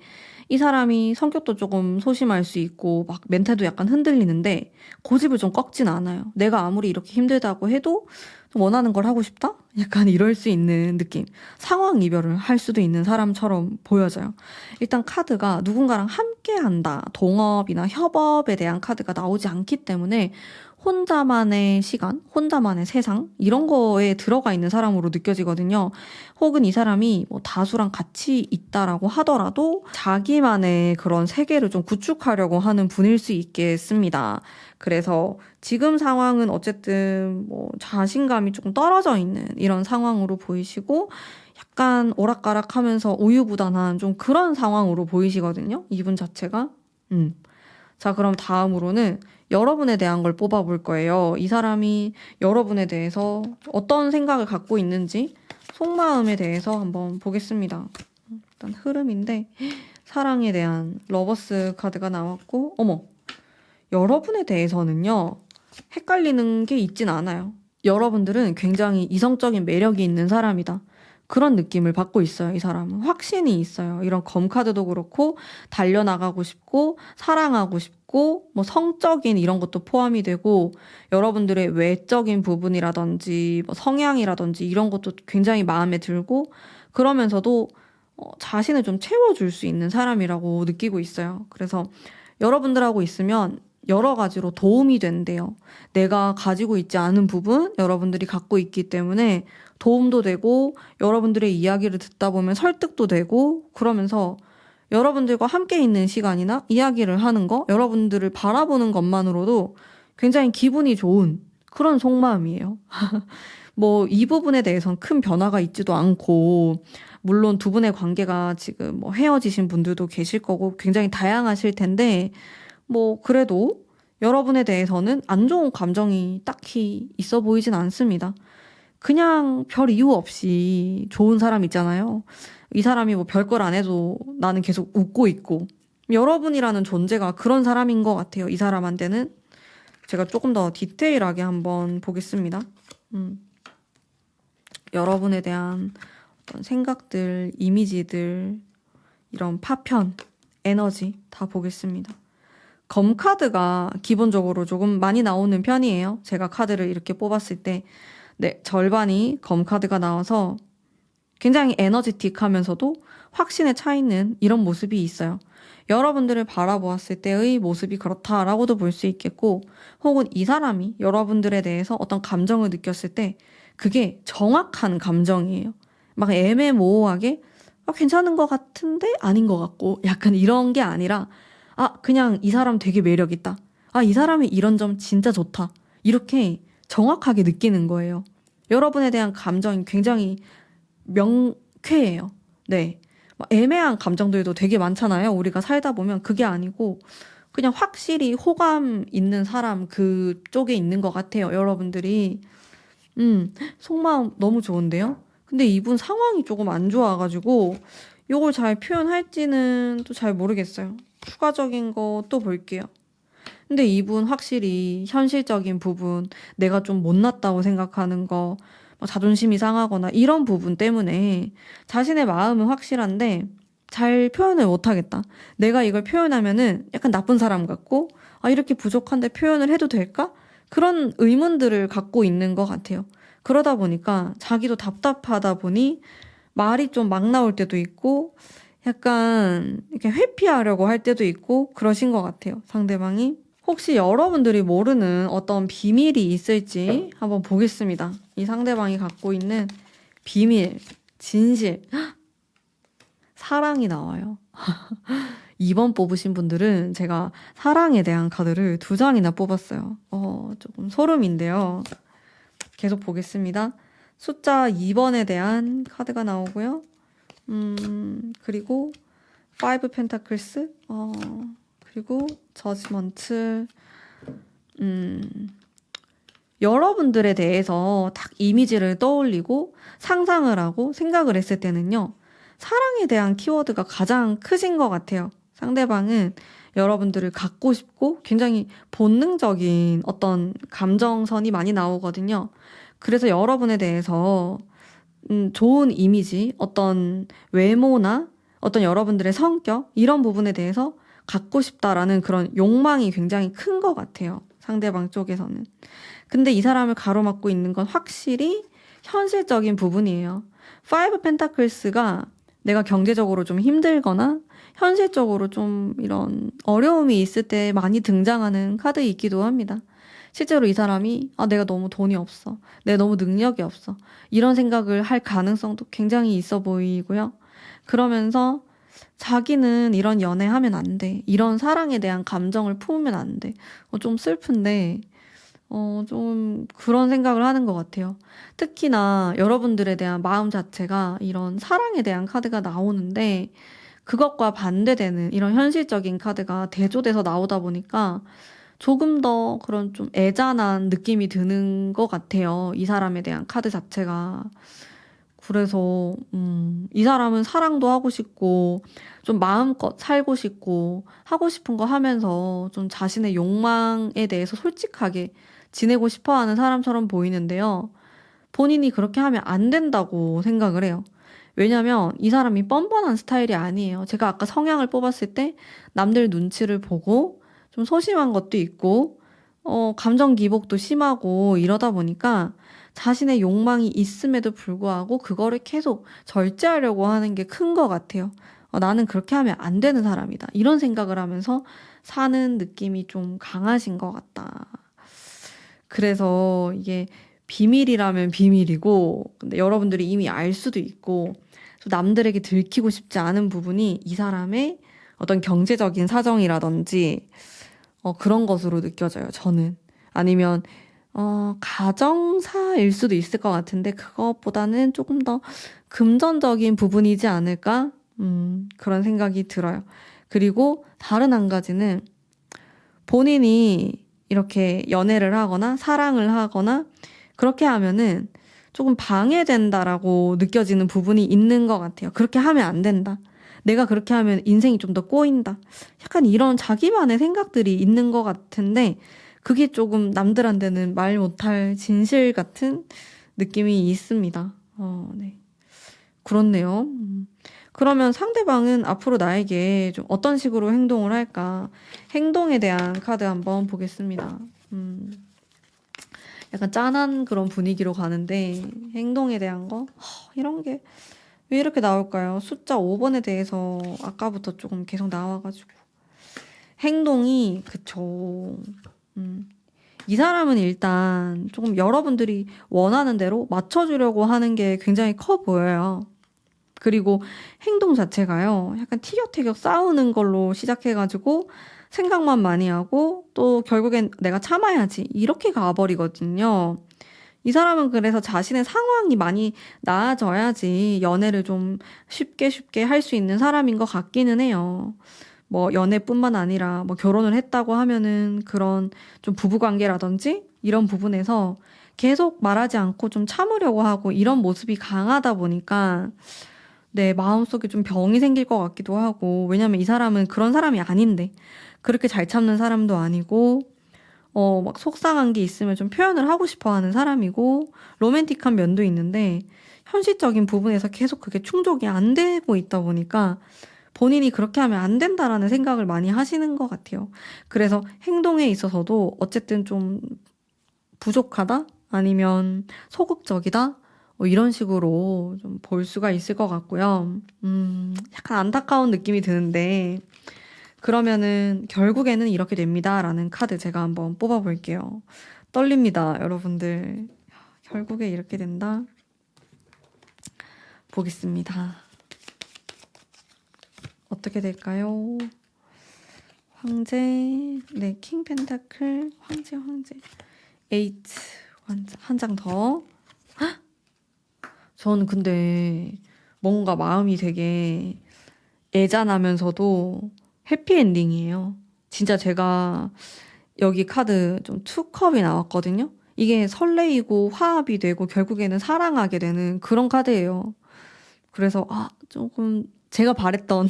이 사람이 성격도 조금 소심할 수 있고 막 멘탈도 약간 흔들리는데 고집을 좀 꺾진 않아요. 내가 아무리 이렇게 힘들다고 해도 원하는 걸 하고 싶다? 약간 이럴 수 있는 느낌. 상황 이별을 할 수도 있는 사람처럼 보여져요. 일단 카드가 누군가랑 함께 한다, 동업이나 협업에 대한 카드가 나오지 않기 때문에 혼자만의 시간, 혼자만의 세상 이런 거에 들어가 있는 사람으로 느껴지거든요. 혹은 이 사람이 뭐 다수랑 같이 있다라고 하더라도 자기만의 그런 세계를 좀 구축하려고 하는 분일 수 있겠습니다. 그래서 지금 상황은 어쨌든 뭐 자신감이 조금 떨어져 있는 이런 상황으로 보이시고 약간 오락가락하면서 우유부단한 좀 그런 상황으로 보이시거든요. 이분 자체가. 자, 그럼 다음으로는 여러분에 대한 걸 뽑아볼 거예요. 이 사람이 여러분에 대해서 어떤 생각을 갖고 있는지 속마음에 대해서 한번 보겠습니다. 일단 흐름인데 사랑에 대한 러버스 카드가 나왔고 여러분에 대해서는요. 헷갈리는 게 있진 않아요. 여러분들은 굉장히 이성적인 매력이 있는 사람이다. 그런 느낌을 받고 있어요. 이 사람은 확신이 있어요. 이런 검카드도 그렇고 달려나가고 싶고 사랑하고 싶고 뭐 성적인 이런 것도 포함이 되고 여러분들의 외적인 부분이라든지 뭐 성향이라든지 이런 것도 굉장히 마음에 들고 그러면서도 자신을 좀 채워줄 수 있는 사람이라고 느끼고 있어요. 그래서 여러분들하고 있으면 여러 가지로 도움이 된대요. 내가 가지고 있지 않은 부분 여러분들이 갖고 있기 때문에 도움도 되고 여러분들의 이야기를 듣다 보면 설득도 되고 그러면서 여러분들과 함께 있는 시간이나 이야기를 하는 거, 여러분들을 바라보는 것만으로도 굉장히 기분이 좋은 그런 속마음이에요. 뭐 이 부분에 대해서는 큰 변화가 있지도 않고 물론 두 분의 관계가 지금 뭐 헤어지신 분들도 계실 거고 굉장히 다양하실 텐데 뭐 그래도 여러분에 대해서는 안 좋은 감정이 딱히 있어 보이진 않습니다. 그냥 별 이유 없이 좋은 사람 있잖아요. 이 사람이 뭐 별걸 안 해도 나는 계속 웃고 있고 여러분이라는 존재가 그런 사람인 것 같아요. 이 사람한테는 제가 조금 더 디테일하게 한번 보겠습니다. 여러분에 대한 어떤 생각들, 이미지들, 이런 파편, 에너지 다 보겠습니다. 검 카드가 기본적으로 조금 많이 나오는 편이에요. 제가 카드를 이렇게 뽑았을 때 네, 절반이 검 카드가 나와서 굉장히 에너지틱하면서도 확신에 차 있는 이런 모습이 있어요. 여러분들을 바라보았을 때의 모습이 그렇다라고도 볼 수 있겠고 혹은 이 사람이 여러분들에 대해서 어떤 감정을 느꼈을 때 그게 정확한 감정이에요. 막 애매모호하게 괜찮은 것 같은데 아닌 것 같고 약간 이런 게 아니라 그냥 이 사람 되게 매력있다. 이 사람의 이런 점 진짜 좋다. 이렇게 정확하게 느끼는 거예요. 여러분에 대한 감정이 굉장히 명쾌해요. 네. 애매한 감정들도 되게 많잖아요. 우리가 살다 보면 그게 아니고 그냥 확실히 호감 있는 사람 그쪽에 있는 것 같아요. 여러분들이. 속마음 너무 좋은데요? 근데 이분 상황이 조금 안 좋아가지고 이걸 잘 표현할지는 또 잘 모르겠어요. 추가적인 거 또 볼게요. 근데 이분 확실히 현실적인 부분, 내가 좀 못났다고 생각하는 거, 자존심이 상하거나 이런 부분 때문에 자신의 마음은 확실한데 잘 표현을 못하겠다. 내가 이걸 표현하면은 약간 나쁜 사람 같고, 이렇게 부족한데 표현을 해도 될까? 그런 의문들을 갖고 있는 것 같아요. 그러다 보니까 자기도 답답하다 보니 말이 좀 막 나올 때도 있고, 약간 이렇게 회피하려고 할 때도 있고, 그러신 것 같아요. 상대방이. 혹시 여러분들이 모르는 어떤 비밀이 있을지 한번 보겠습니다. 이 상대방이 갖고 있는 비밀, 진실, 사랑이 나와요. 2번 뽑으신 분들은 제가 사랑에 대한 카드를 2장이나 뽑았어요. 조금 소름인데요. 계속 보겠습니다. 숫자 2번에 대한 카드가 나오고요. 그리고 5 펜타클스, 그리고 저지먼트. 여러분들에 대해서 딱 이미지를 떠올리고 상상을 하고 생각을 했을 때는요. 사랑에 대한 키워드가 가장 크신 것 같아요. 상대방은 여러분들을 갖고 싶고 굉장히 본능적인 어떤 감정선이 많이 나오거든요. 그래서 여러분에 대해서 좋은 이미지, 어떤 외모나 어떤 여러분들의 성격 이런 부분에 대해서 갖고 싶다라는 그런 욕망이 굉장히 큰 것 같아요. 상대방 쪽에서는. 근데 이 사람을 가로막고 있는 건 확실히 현실적인 부분이에요. 5 펜타클스가 내가 경제적으로 좀 힘들거나 현실적으로 좀 이런 어려움이 있을 때 많이 등장하는 카드이기도 합니다. 실제로 이 사람이 내가 너무 돈이 없어. 내가 너무 능력이 없어. 이런 생각을 할 가능성도 굉장히 있어 보이고요. 그러면서 자기는 이런 연애하면 안 돼. 이런 사랑에 대한 감정을 품으면 안 돼. 좀 슬픈데 좀 그런 생각을 하는 것 같아요. 특히나 여러분들에 대한 마음 자체가 이런 사랑에 대한 카드가 나오는데 그것과 반대되는 이런 현실적인 카드가 대조돼서 나오다 보니까 조금 더 그런 좀 애잔한 느낌이 드는 것 같아요. 이 사람에 대한 카드 자체가. 그래서 이 사람은 사랑도 하고 싶고 좀 마음껏 살고 싶고 하고 싶은 거 하면서 좀 자신의 욕망에 대해서 솔직하게 지내고 싶어 하는 사람처럼 보이는데요. 본인이 그렇게 하면 안 된다고 생각을 해요. 왜냐면 이 사람이 뻔뻔한 스타일이 아니에요. 제가 아까 성향을 뽑았을 때 남들 눈치를 보고 좀 소심한 것도 있고, 감정 기복도 심하고 이러다 보니까 자신의 욕망이 있음에도 불구하고 그거를 계속 절제하려고 하는 게 큰 것 같아요. 나는 그렇게 하면 안 되는 사람이다. 이런 생각을 하면서 사는 느낌이 좀 강하신 것 같다. 그래서 이게 비밀이라면 비밀이고, 근데 여러분들이 이미 알 수도 있고, 또 남들에게 들키고 싶지 않은 부분이 이 사람의 어떤 경제적인 사정이라든지, 그런 것으로 느껴져요, 저는. 아니면, 가정사일 수도 있을 것 같은데, 그것보다는 조금 더 금전적인 부분이지 않을까? 그런 생각이 들어요. 그리고 다른 한 가지는 본인이 이렇게 연애를 하거나 사랑을 하거나 그렇게 하면은 조금 방해된다라고 느껴지는 부분이 있는 것 같아요. 그렇게 하면 안 된다. 내가 그렇게 하면 인생이 좀 더 꼬인다. 약간 이런 자기만의 생각들이 있는 것 같은데 그게 조금 남들한테는 말 못할 진실 같은 느낌이 있습니다. 네. 그렇네요. 그러면 상대방은 앞으로 나에게 좀 어떤 식으로 행동을 할까? 행동에 대한 카드 한번 보겠습니다. 약간 짠한 그런 분위기로 가는데 행동에 대한 거? 이런 게 왜 이렇게 나올까요? 숫자 5번에 대해서 아까부터 조금 계속 나와가지고 행동이 그쵸. 이 사람은 일단 조금 여러분들이 원하는 대로 맞춰주려고 하는 게 굉장히 커 보여요. 그리고 행동 자체가요, 약간 티격태격 싸우는 걸로 시작해가지고 생각만 많이 하고 또 결국엔 내가 참아야지 이렇게 가버리거든요. 이 사람은 그래서 자신의 상황이 많이 나아져야지 연애를 좀 쉽게 쉽게 할 수 있는 사람인 것 같기는 해요. 뭐 연애뿐만 아니라 뭐 결혼을 했다고 하면은 그런 좀 부부관계라든지 이런 부분에서 계속 말하지 않고 좀 참으려고 하고 이런 모습이 강하다 보니까 내 마음속에 좀 병이 생길 것 같기도 하고, 왜냐면 이 사람은 그런 사람이 아닌데, 그렇게 잘 참는 사람도 아니고, 막 속상한 게 있으면 좀 표현을 하고 싶어 하는 사람이고, 로맨틱한 면도 있는데, 현실적인 부분에서 계속 그게 충족이 안 되고 있다 보니까, 본인이 그렇게 하면 안 된다라는 생각을 많이 하시는 것 같아요. 그래서 행동에 있어서도 어쨌든 좀 부족하다? 아니면 소극적이다? 이런 식으로 좀 볼 수가 있을 것 같고요. 약간 안타까운 느낌이 드는데, 그러면은 결국에는 이렇게 됩니다. 라는 카드 제가 한번 뽑아볼게요. 떨립니다, 여러분들. 결국에 이렇게 된다. 보겠습니다. 어떻게 될까요? 황제, 네, 킹 펜타클, 황제. 에이트, 한 장 더. 저는 근데 뭔가 마음이 되게 애잔하면서도 해피엔딩이에요. 진짜 제가 여기 카드 좀 투컵이 나왔거든요. 이게 설레이고 화합이 되고 결국에는 사랑하게 되는 그런 카드예요. 그래서 조금 제가 바랬던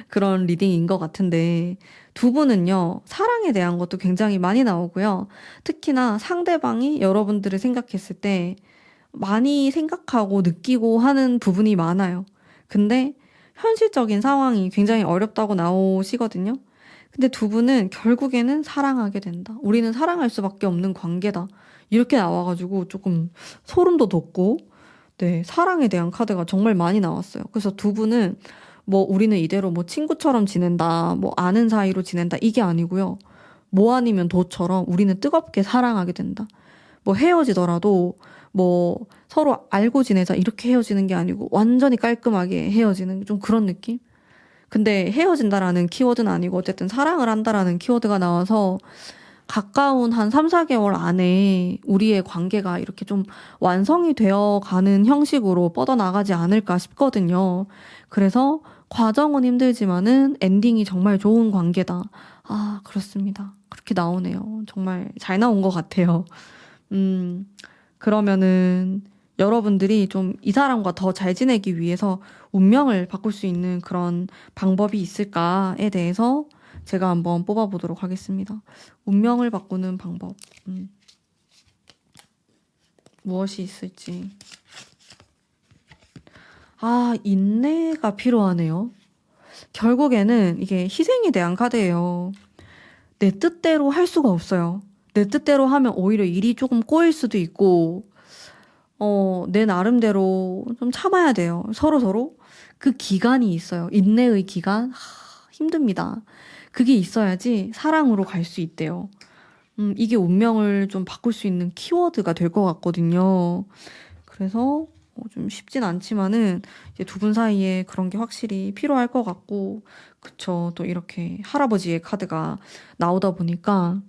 그런 리딩인 것 같은데 두 분은요, 사랑에 대한 것도 굉장히 많이 나오고요. 특히나 상대방이 여러분들을 생각했을 때 많이 생각하고 느끼고 하는 부분이 많아요. 근데 현실적인 상황이 굉장히 어렵다고 나오시거든요. 근데 두 분은 결국에는 사랑하게 된다. 우리는 사랑할 수밖에 없는 관계다. 이렇게 나와가지고 조금 소름도 돋고, 네, 사랑에 대한 카드가 정말 많이 나왔어요. 그래서 두 분은 뭐 우리는 이대로 뭐 친구처럼 지낸다, 뭐 아는 사이로 지낸다, 이게 아니고요. 뭐 아니면 도처럼 우리는 뜨겁게 사랑하게 된다. 뭐 헤어지더라도 뭐 서로 알고 지내자 이렇게 헤어지는 게 아니고 완전히 깔끔하게 헤어지는 좀 그런 느낌? 근데 헤어진다라는 키워드는 아니고 어쨌든 사랑을 한다라는 키워드가 나와서 가까운 한 3, 4개월 안에 우리의 관계가 이렇게 좀 완성이 되어 가는 형식으로 뻗어나가지 않을까 싶거든요. 그래서 과정은 힘들지만은 엔딩이 정말 좋은 관계다. 그렇습니다. 그렇게 나오네요. 정말 잘 나온 것 같아요. 그러면은 여러분들이 좀 이 사람과 더 잘 지내기 위해서 운명을 바꿀 수 있는 그런 방법이 있을까에 대해서 제가 한번 뽑아보도록 하겠습니다. 운명을 바꾸는 방법. 무엇이 있을지. 인내가 필요하네요. 결국에는 이게 희생에 대한 카드예요. 내 뜻대로 할 수가 없어요. 내 뜻대로 하면 오히려 일이 조금 꼬일 수도 있고, 내 나름대로 좀 참아야 돼요. 서로 그 기간이 있어요. 인내의 기간. 힘듭니다. 그게 있어야지 사랑으로 갈 수 있대요. 이게 운명을 좀 바꿀 수 있는 키워드가 될 것 같거든요. 그래서 좀 쉽진 않지만은 이제 두 분 사이에 그런 게 확실히 필요할 것 같고, 그쵸. 또 이렇게 할아버지의 카드가 나오다 보니까,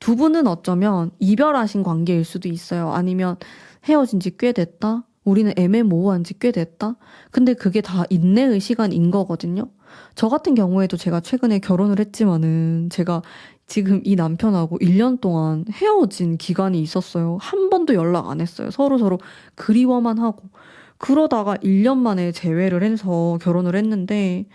두 분은 어쩌면 이별하신 관계일 수도 있어요. 아니면 헤어진 지 꽤 됐다? 우리는 애매모호한 지 꽤 됐다? 근데 그게 다 인내의 시간인 거거든요. 저 같은 경우에도 제가 최근에 결혼을 했지만은 제가 지금 이 남편하고 1년 동안 헤어진 기간이 있었어요. 한 번도 연락 안 했어요. 서로 그리워만 하고. 그러다가 1년 만에 재회를 해서 결혼을 했는데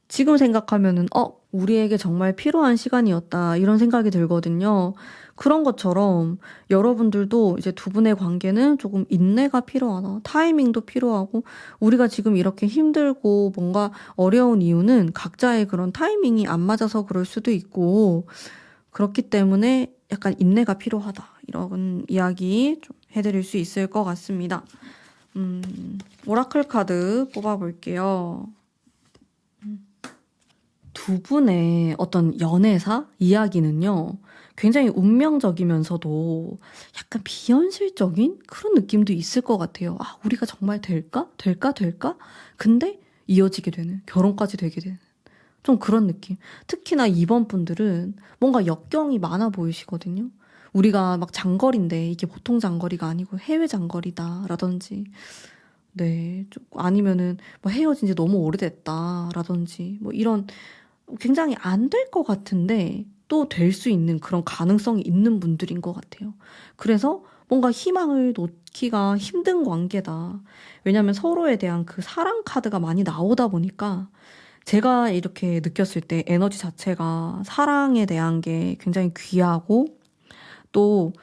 지금 생각하면은 우리에게 정말 필요한 시간이었다 이런 생각이 들거든요. 그런 것처럼 여러분들도 이제 두 분의 관계는 조금 인내가 필요하다. 타이밍도 필요하고 우리가 지금 이렇게 힘들고 뭔가 어려운 이유는 각자의 그런 타이밍이 안 맞아서 그럴 수도 있고 그렇기 때문에 약간 인내가 필요하다. 이런 이야기 좀 해드릴 수 있을 것 같습니다. 오라클 카드 뽑아볼게요. 두 분의 어떤 연애사 이야기는요, 굉장히 운명적이면서도 약간 비현실적인 그런 느낌도 있을 것 같아요. 우리가 정말 될까? 될까? 될까? 근데 이어지게 되는, 결혼까지 되게 되는. 좀 그런 느낌. 특히나 이번 분들은 뭔가 역경이 많아 보이시거든요. 우리가 막 장거리인데 이게 보통 장거리가 아니고 해외 장거리다라든지, 네, 아니면은 뭐 헤어진 지 너무 오래됐다라든지, 뭐 이런 굉장히 안 될 것 같은데 또 될 수 있는 그런 가능성이 있는 분들인 것 같아요. 그래서 뭔가 희망을 놓기가 힘든 관계다. 왜냐면 서로에 대한 그 사랑 카드가 많이 나오다 보니까 제가 이렇게 느꼈을 때 에너지 자체가 사랑에 대한 게 굉장히 귀하고 또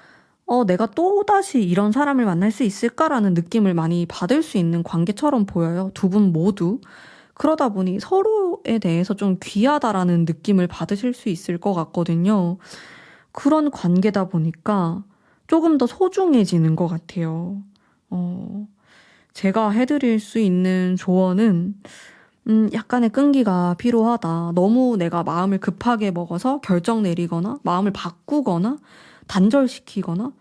내가 또다시 이런 사람을 만날 수 있을까라는 느낌을 많이 받을 수 있는 관계처럼 보여요. 두 분 모두. 그러다 보니 서로에 대해서 좀 귀하다라는 느낌을 받으실 수 있을 것 같거든요. 그런 관계다 보니까 조금 더 소중해지는 것 같아요. 제가 해드릴 수 있는 조언은, 약간의 끈기가 필요하다. 너무 내가 마음을 급하게 먹어서 결정 내리거나, 마음을 바꾸거나, 단절시키거나,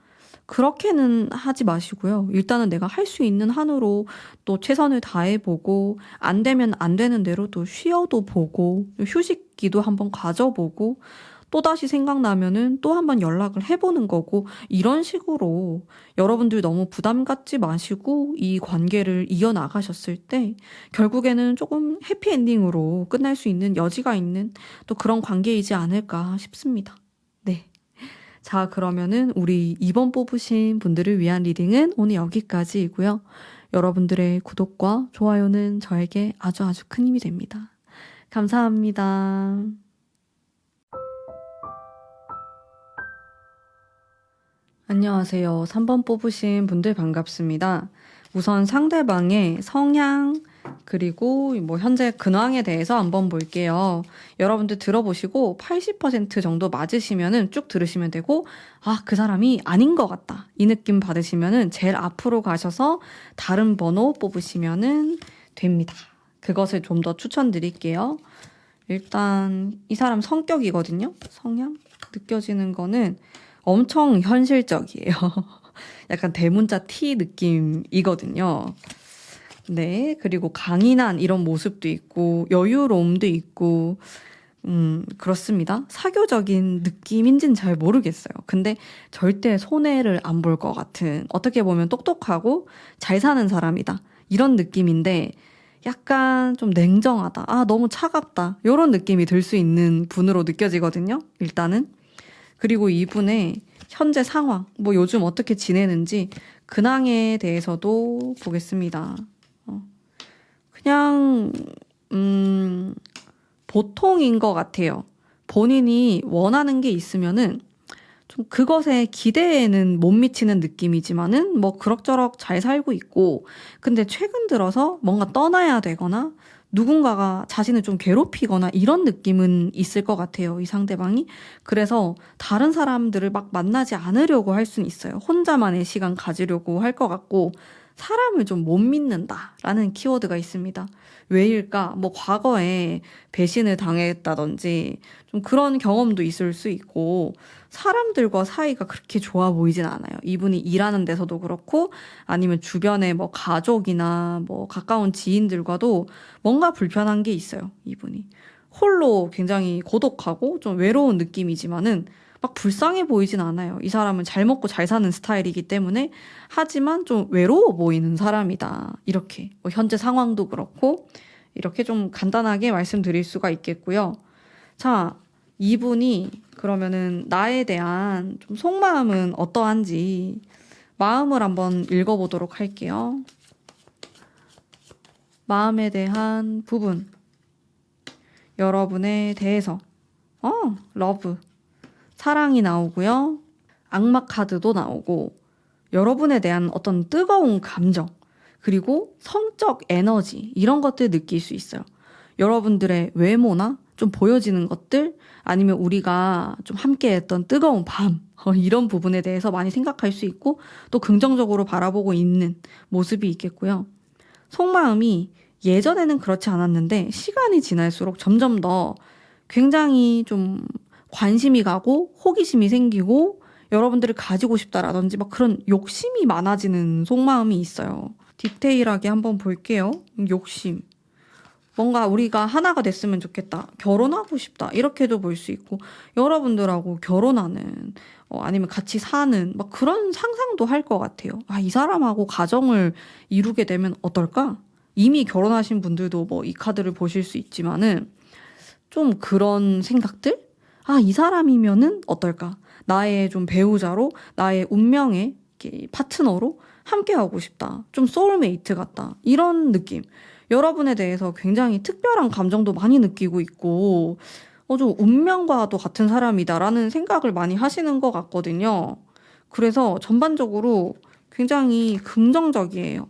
그렇게는 하지 마시고요. 일단은 내가 할 수 있는 한으로 또 최선을 다해보고, 안 되면 안 되는 대로 또 쉬어도 보고, 휴식기도 한번 가져보고, 또다시 생각나면은 또 한번 연락을 해보는 거고, 이런 식으로 여러분들 너무 부담 갖지 마시고, 이 관계를 이어나가셨을 때, 결국에는 조금 해피엔딩으로 끝날 수 있는 여지가 있는 또 그런 관계이지 않을까 싶습니다. 네. 자, 그러면은 우리 2번 뽑으신 분들을 위한 리딩은 오늘 여기까지이고요. 여러분들의 구독과 좋아요는 저에게 아주 큰 힘이 됩니다. 감사합니다. 안녕하세요. 3번 뽑으신 분들 반갑습니다. 우선 상대방의 성향, 그리고 뭐 현재 근황에 대해서 한번 볼게요. 여러분들 들어보시고 80% 정도 맞으시면은 쭉 들으시면 되고, 그 사람이 아닌 것 같다. 이 느낌 받으시면은 제일 앞으로 가셔서 다른 번호 뽑으시면은 됩니다. 그것을 좀 더 추천드릴게요. 일단 이 사람 성격이거든요. 성향? 느껴지는 거는 엄청 현실적이에요. 약간 대문자 T 느낌이거든요. 네, 그리고 강인한 이런 모습도 있고 여유로움도 있고 그렇습니다. 사교적인 느낌인지는 잘 모르겠어요. 근데 절대 손해를 안 볼 것 같은, 어떻게 보면 똑똑하고 잘 사는 사람이다. 이런 느낌인데 약간 좀 냉정하다. 너무 차갑다. 이런 느낌이 들 수 있는 분으로 느껴지거든요. 일단은. 그리고 이분의 현재 상황, 뭐 요즘 어떻게 지내는지 근황에 대해서도 보겠습니다. 그냥 보통인 것 같아요. 본인이 원하는 게 있으면은 좀 그것에 기대에는 못 미치는 느낌이지만은 뭐 그럭저럭 잘 살고 있고, 근데 최근 들어서 뭔가 떠나야 되거나 누군가가 자신을 좀 괴롭히거나 이런 느낌은 있을 것 같아요, 이 상대방이. 그래서 다른 사람들을 막 만나지 않으려고 할 수는 있어요. 혼자만의 시간 가지려고 할 것 같고, 사람을 좀 못 믿는다라는 키워드가 있습니다. 왜일까? 뭐 과거에 배신을 당했다든지 좀 그런 경험도 있을 수 있고, 사람들과 사이가 그렇게 좋아 보이진 않아요. 이분이 일하는 데서도 그렇고, 아니면 주변에 뭐 가족이나 뭐 가까운 지인들과도 뭔가 불편한 게 있어요, 이분이. 홀로 굉장히 고독하고 좀 외로운 느낌이지만은 막 불쌍해 보이진 않아요. 이 사람은 잘 먹고 잘 사는 스타일이기 때문에. 하지만 좀 외로워 보이는 사람이다. 이렇게 뭐 현재 상황도 그렇고 이렇게 좀 간단하게 말씀드릴 수가 있겠고요. 자, 이분이 그러면은 나에 대한 좀 속마음은 어떠한지 마음을 한번 읽어보도록 할게요. 마음에 대한 부분. 여러분에 대해서. 러브. 사랑이 나오고요. 악마 카드도 나오고, 여러분에 대한 어떤 뜨거운 감정, 그리고 성적 에너지, 이런 것들 느낄 수 있어요. 여러분들의 외모나 좀 보여지는 것들, 아니면 우리가 좀 함께 했던 뜨거운 밤, 이런 부분에 대해서 많이 생각할 수 있고, 또 긍정적으로 바라보고 있는 모습이 있겠고요. 속마음이 예전에는 그렇지 않았는데, 시간이 지날수록 점점 더 굉장히 좀 관심이 가고 호기심이 생기고 여러분들을 가지고 싶다라든지 막 그런 욕심이 많아지는 속마음이 있어요. 디테일하게 한번 볼게요. 욕심. 뭔가 우리가 하나가 됐으면 좋겠다. 결혼하고 싶다. 이렇게도 볼 수 있고, 여러분들하고 결혼하는, 아니면 같이 사는, 막 그런 상상도 할 것 같아요. 아, 이 사람하고 가정을 이루게 되면 어떨까? 이미 결혼하신 분들도 뭐 이 카드를 보실 수 있지만은, 좀 그런 생각들? 아, 이 사람이면은 어떨까? 나의 좀 배우자로, 나의 운명의 이렇게 파트너로 함께하고 싶다. 좀 소울메이트 같다. 이런 느낌. 여러분에 대해서 굉장히 특별한 감정도 많이 느끼고 있고, 좀 운명과도 같은 사람이다라는 생각을 많이 하시는 것 같거든요. 그래서 전반적으로 굉장히 긍정적이에요.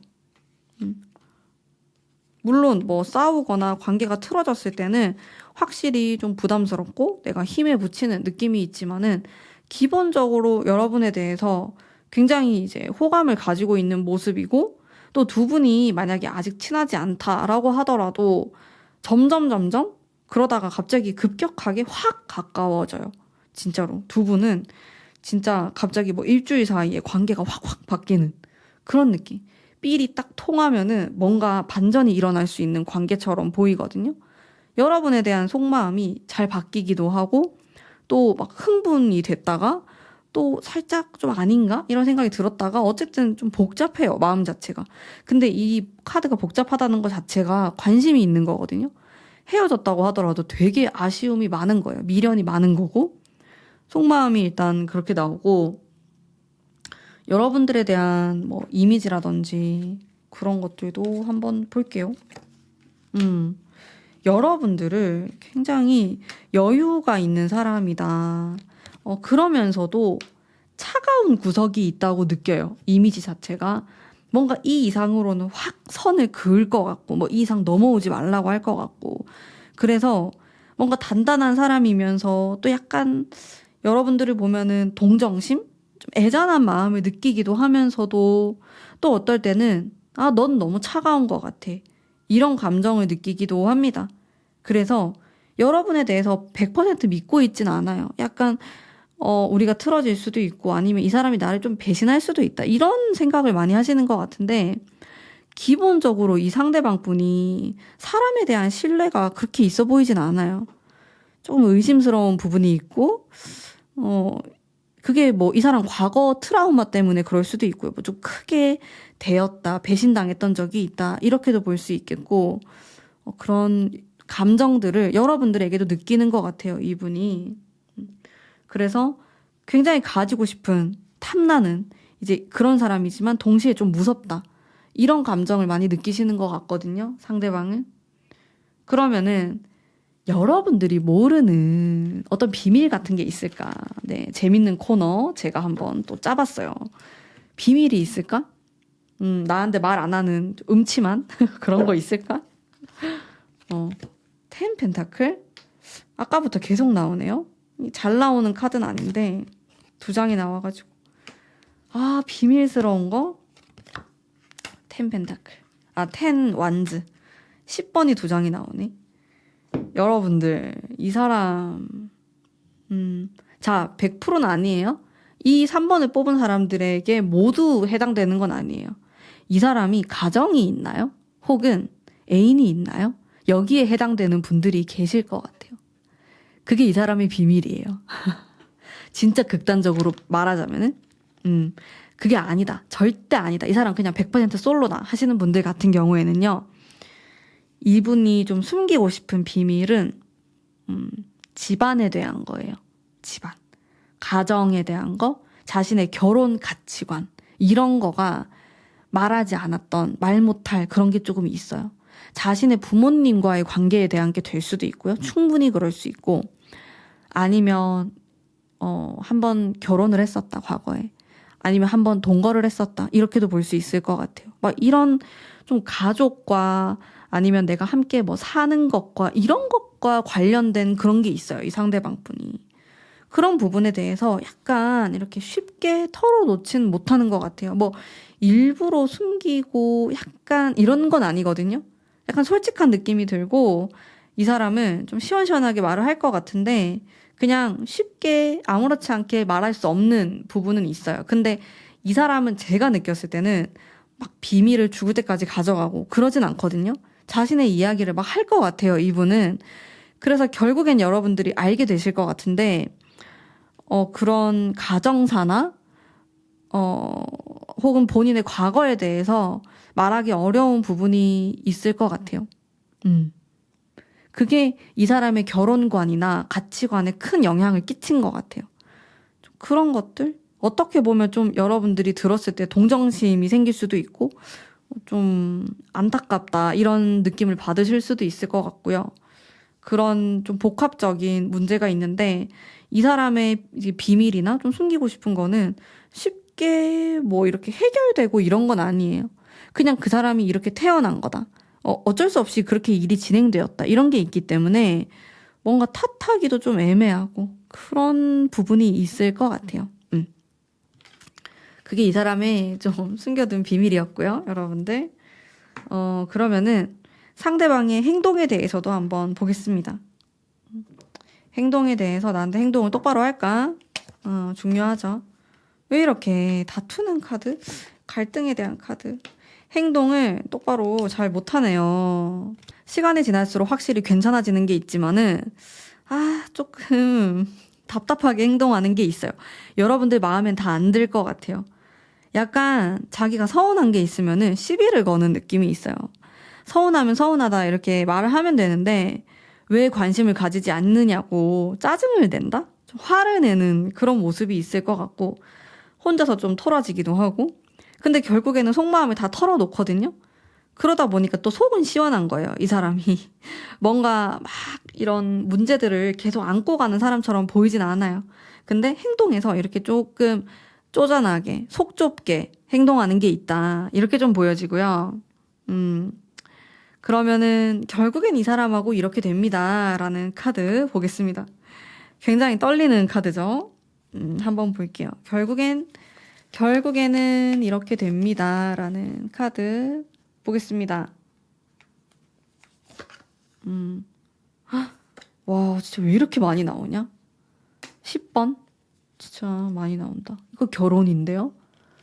물론 뭐 싸우거나 관계가 틀어졌을 때는 확실히 좀 부담스럽고 내가 힘에 부치는 느낌이 있지만은, 기본적으로 여러분에 대해서 굉장히 이제 호감을 가지고 있는 모습이고, 또 두 분이 만약에 아직 친하지 않다라고 하더라도 점점 그러다가 갑자기 급격하게 확 가까워져요. 진짜로. 두 분은 진짜 갑자기 뭐 일주일 사이에 관계가 확 바뀌는 그런 느낌. 삘이 딱 통하면은 뭔가 반전이 일어날 수 있는 관계처럼 보이거든요. 여러분에 대한 속마음이 잘 바뀌기도 하고, 또 막 흥분이 됐다가 또 살짝 좀 아닌가? 이런 생각이 들었다가, 어쨌든 좀 복잡해요, 마음 자체가. 근데 이 카드가 복잡하다는 것 자체가 관심이 있는 거거든요. 헤어졌다고 하더라도 되게 아쉬움이 많은 거예요. 미련이 많은 거고. 속마음이 일단 그렇게 나오고, 여러분들에 대한 뭐 이미지라든지 그런 것들도 한번 볼게요. 여러분들을 굉장히 여유가 있는 사람이다. 그러면서도 차가운 구석이 있다고 느껴요. 이미지 자체가. 뭔가 이 이상으로는 확 선을 그을 것 같고, 뭐 이 이상 넘어오지 말라고 할 것 같고. 그래서 뭔가 단단한 사람이면서 또 약간 여러분들을 보면은 동정심? 좀 애잔한 마음을 느끼기도 하면서도, 또 어떨 때는 아, 넌 너무 차가운 것 같아. 이런 감정을 느끼기도 합니다. 그래서 여러분에 대해서 100% 믿고 있진 않아요. 약간 우리가 틀어질 수도 있고, 아니면 이 사람이 나를 좀 배신할 수도 있다. 이런 생각을 많이 하시는 것 같은데, 기본적으로 이 상대방 분이 사람에 대한 신뢰가 그렇게 있어 보이진 않아요. 조금 의심스러운 부분이 있고, 그게 뭐 이 사람 과거 트라우마 때문에 그럴 수도 있고요. 뭐 좀 크게 대었다, 배신당했던 적이 있다, 이렇게도 볼 수 있겠고, 그런 감정들을 여러분들에게도 느끼는 것 같아요, 이분이. 그래서 굉장히 가지고 싶은, 탐나는 이제 그런 사람이지만 동시에 좀 무섭다, 이런 감정을 많이 느끼시는 것 같거든요, 상대방은. 그러면은 여러분들이 모르는 어떤 비밀 같은 게 있을까? 네, 재밌는 코너 제가 한번 또 짜봤어요. 비밀이 있을까? 나한테 말 안 하는 음침한 그런 거 있을까? 텐 펜타클? 아까부터 계속 나오네요. 잘 나오는 카드는 아닌데 두 장이 나와가지고 비밀스러운 거? 텐 펜타클. 텐 완즈. 10번이 두 장이 나오네. 여러분들, 이 사람, 자, 100%는 아니에요. 이 3번을 뽑은 사람들에게 모두 해당되는 건 아니에요. 이 사람이 가정이 있나요? 혹은 애인이 있나요? 여기에 해당되는 분들이 계실 것 같아요. 그게 이 사람의 비밀이에요. 진짜 극단적으로 말하자면은, 그게 아니다. 절대 아니다. 이 사람 그냥 100% 솔로다 하시는 분들 같은 경우에는요. 이분이 좀 숨기고 싶은 비밀은 집안에 대한 거예요. 집안. 가정에 대한 거, 자신의 결혼 가치관 이런 거가 말하지 않았던, 말 못할 그런 게 조금 있어요. 자신의 부모님과의 관계에 대한 게 될 수도 있고요. 충분히 그럴 수 있고 아니면 한번 결혼을 했었다 과거에 아니면 한번 동거를 했었다 이렇게도 볼 수 있을 것 같아요. 막 이런 좀 가족과 아니면 내가 함께 뭐 사는 것과 이런 것과 관련된 그런 게 있어요. 이 상대방 분이. 그런 부분에 대해서 약간 이렇게 쉽게 털어놓지는 못하는 것 같아요. 뭐 일부러 숨기고 약간 이런 건 아니거든요. 약간 솔직한 느낌이 들고 이 사람은 좀 시원시원하게 말을 할 것 같은데 그냥 쉽게 아무렇지 않게 말할 수 없는 부분은 있어요. 근데 이 사람은 제가 느꼈을 때는 막 비밀을 죽을 때까지 가져가고 그러진 않거든요. 자신의 이야기를 막 할 것 같아요, 이분은. 그래서 결국엔 여러분들이 알게 되실 것 같은데 그런 가정사나 혹은 본인의 과거에 대해서 말하기 어려운 부분이 있을 것 같아요. 그게 이 사람의 결혼관이나 가치관에 큰 영향을 끼친 것 같아요. 좀 그런 것들? 어떻게 보면 좀 여러분들이 들었을 때 동정심이 생길 수도 있고 좀 안타깝다 이런 느낌을 받으실 수도 있을 것 같고요. 그런 좀 복합적인 문제가 있는데 이 사람의 이제 비밀이나 좀 숨기고 싶은 거는 쉽게 뭐 이렇게 해결되고 이런 건 아니에요. 그냥 그 사람이 이렇게 태어난 거다. 어쩔 수 없이 그렇게 일이 진행되었다. 이런 게 있기 때문에 뭔가 탓하기도 좀 애매하고 그런 부분이 있을 것 같아요. 그게 이 사람의 좀 숨겨둔 비밀이었고요, 여러분들. 그러면은 상대방의 행동에 대해서도 한번 보겠습니다. 행동에 대해서 나한테 행동을 똑바로 할까? 중요하죠. 왜 이렇게 다투는 카드? 갈등에 대한 카드. 행동을 똑바로 잘 못하네요. 시간이 지날수록 확실히 괜찮아지는 게 있지만은 조금 답답하게 행동하는 게 있어요. 여러분들 마음엔 다 안 들 것 같아요. 약간 자기가 서운한 게 있으면은 시비를 거는 느낌이 있어요. 서운하면 서운하다 이렇게 말을 하면 되는데 왜 관심을 가지지 않느냐고 짜증을 낸다? 좀 화를 내는 그런 모습이 있을 것 같고 혼자서 좀 털어지기도 하고 근데 결국에는 속마음을 다 털어놓거든요. 그러다 보니까 또 속은 시원한 거예요. 이 사람이 뭔가 막 이런 문제들을 계속 안고 가는 사람처럼 보이진 않아요. 근데 행동에서 이렇게 조금 쪼잔하게 속 좁게 행동하는 게 있다. 이렇게 좀 보여지고요. 그러면은 결국엔 이 사람하고 이렇게 됩니다. 라는 카드 보겠습니다. 굉장히 떨리는 카드죠. 한번 볼게요. 결국에는 이렇게 됩니다. 라는 카드 보겠습니다. 와, 진짜 왜 이렇게 많이 나오냐? 10번? 진짜 많이 나온다. 이거 결혼인데요?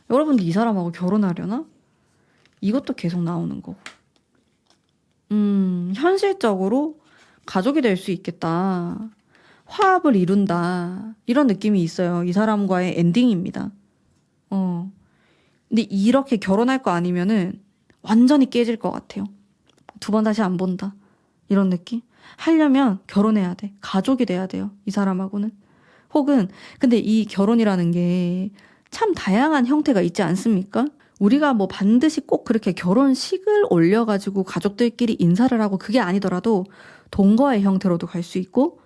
여러분들 이 사람하고 결혼하려나? 이것도 계속 나오는 거고. 현실적으로 가족이 될 수 있겠다. 화합을 이룬다. 이런 느낌이 있어요. 이 사람과의 엔딩입니다. 근데 이렇게 결혼할 거 아니면은 완전히 깨질 것 같아요. 두 번 다시 안 본다. 이런 느낌? 하려면 결혼해야 돼. 가족이 돼야 돼요. 이 사람하고는. 혹은 근데 이 결혼이라는 게 참 다양한 형태가 있지 않습니까? 우리가 뭐 반드시 꼭 그렇게 결혼식을 올려가지고 가족들끼리 인사를 하고 그게 아니더라도 동거의 형태로도 갈 수 있고,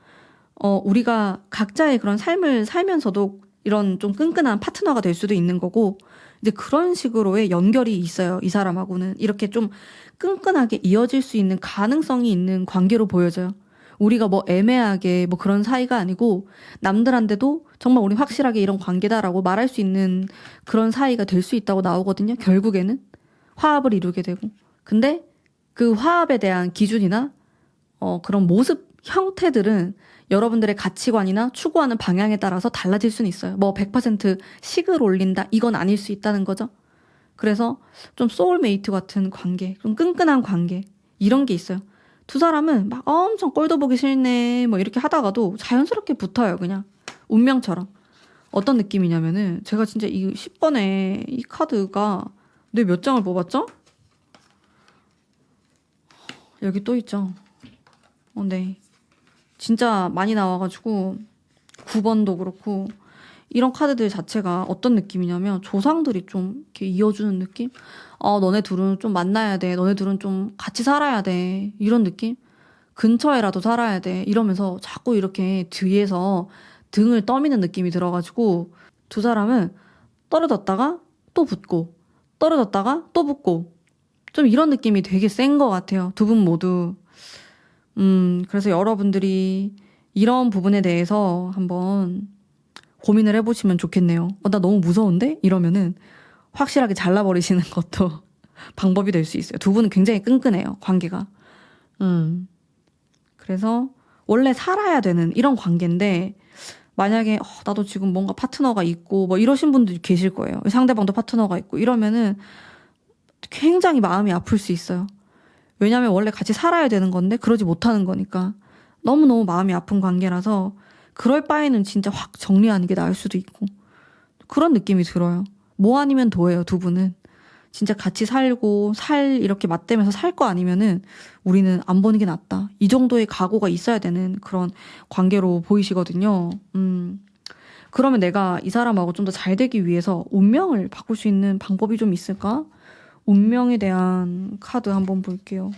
우리가 각자의 그런 삶을 살면서도 이런 좀 끈끈한 파트너가 될 수도 있는 거고, 이제 그런 식으로의 연결이 있어요. 이 사람하고는. 이렇게 좀 끈끈하게 이어질 수 있는 가능성이 있는 관계로 보여져요. 우리가 뭐 애매하게 뭐 그런 사이가 아니고 남들한테도 정말 우리 확실하게 이런 관계다라고 말할 수 있는 그런 사이가 될 수 있다고 나오거든요. 결국에는 화합을 이루게 되고. 근데 그 화합에 대한 기준이나 그런 모습 형태들은 여러분들의 가치관이나 추구하는 방향에 따라서 달라질 수는 있어요. 뭐 100% 식을 올린다 이건 아닐 수 있다는 거죠. 그래서 좀 소울메이트 같은 관계, 좀 끈끈한 관계 이런 게 있어요. 두 사람은 막 엄청 꼴도 보기 싫네 뭐 이렇게 하다가도 자연스럽게 붙어요. 그냥 운명처럼. 어떤 느낌이냐면은 제가 진짜 이 10번에 이 카드가 내 몇 장을 뽑았죠? 여기 또 있죠. 네. 진짜 많이 나와가지고 9번도 그렇고 이런 카드들 자체가 어떤 느낌이냐면 조상들이 좀 이렇게 이어주는 느낌? 너네 둘은 좀 만나야 돼. 너네 둘은 좀 같이 살아야 돼. 이런 느낌? 근처에라도 살아야 돼. 이러면서 자꾸 이렇게 뒤에서 등을 떠미는 느낌이 들어가지고 두 사람은 떨어졌다가 또 붙고 떨어졌다가 또 붙고 좀 이런 느낌이 되게 센 것 같아요. 두 분 모두. 그래서 여러분들이 이런 부분에 대해서 한번 고민을 해보시면 좋겠네요. 나 너무 무서운데? 이러면은 확실하게 잘라버리시는 것도 방법이 될 수 있어요. 두 분은 굉장히 끈끈해요, 관계가. 그래서 원래 살아야 되는 이런 관계인데 만약에 나도 지금 뭔가 파트너가 있고 뭐 이러신 분들이 계실 거예요. 상대방도 파트너가 있고 이러면은 굉장히 마음이 아플 수 있어요. 왜냐면 원래 같이 살아야 되는 건데 그러지 못하는 거니까 너무너무 마음이 아픈 관계라서 그럴 바에는 진짜 확 정리하는 게 나을 수도 있고 그런 느낌이 들어요. 뭐 아니면 도예요, 두 분은. 진짜 같이 살고 이렇게 맞대면서 살 거 아니면은 우리는 안 보는 게 낫다. 이 정도의 각오가 있어야 되는 그런 관계로 보이시거든요. 그러면 내가 이 사람하고 좀 더 잘 되기 위해서 운명을 바꿀 수 있는 방법이 좀 있을까? 운명에 대한 카드 한번 볼게요.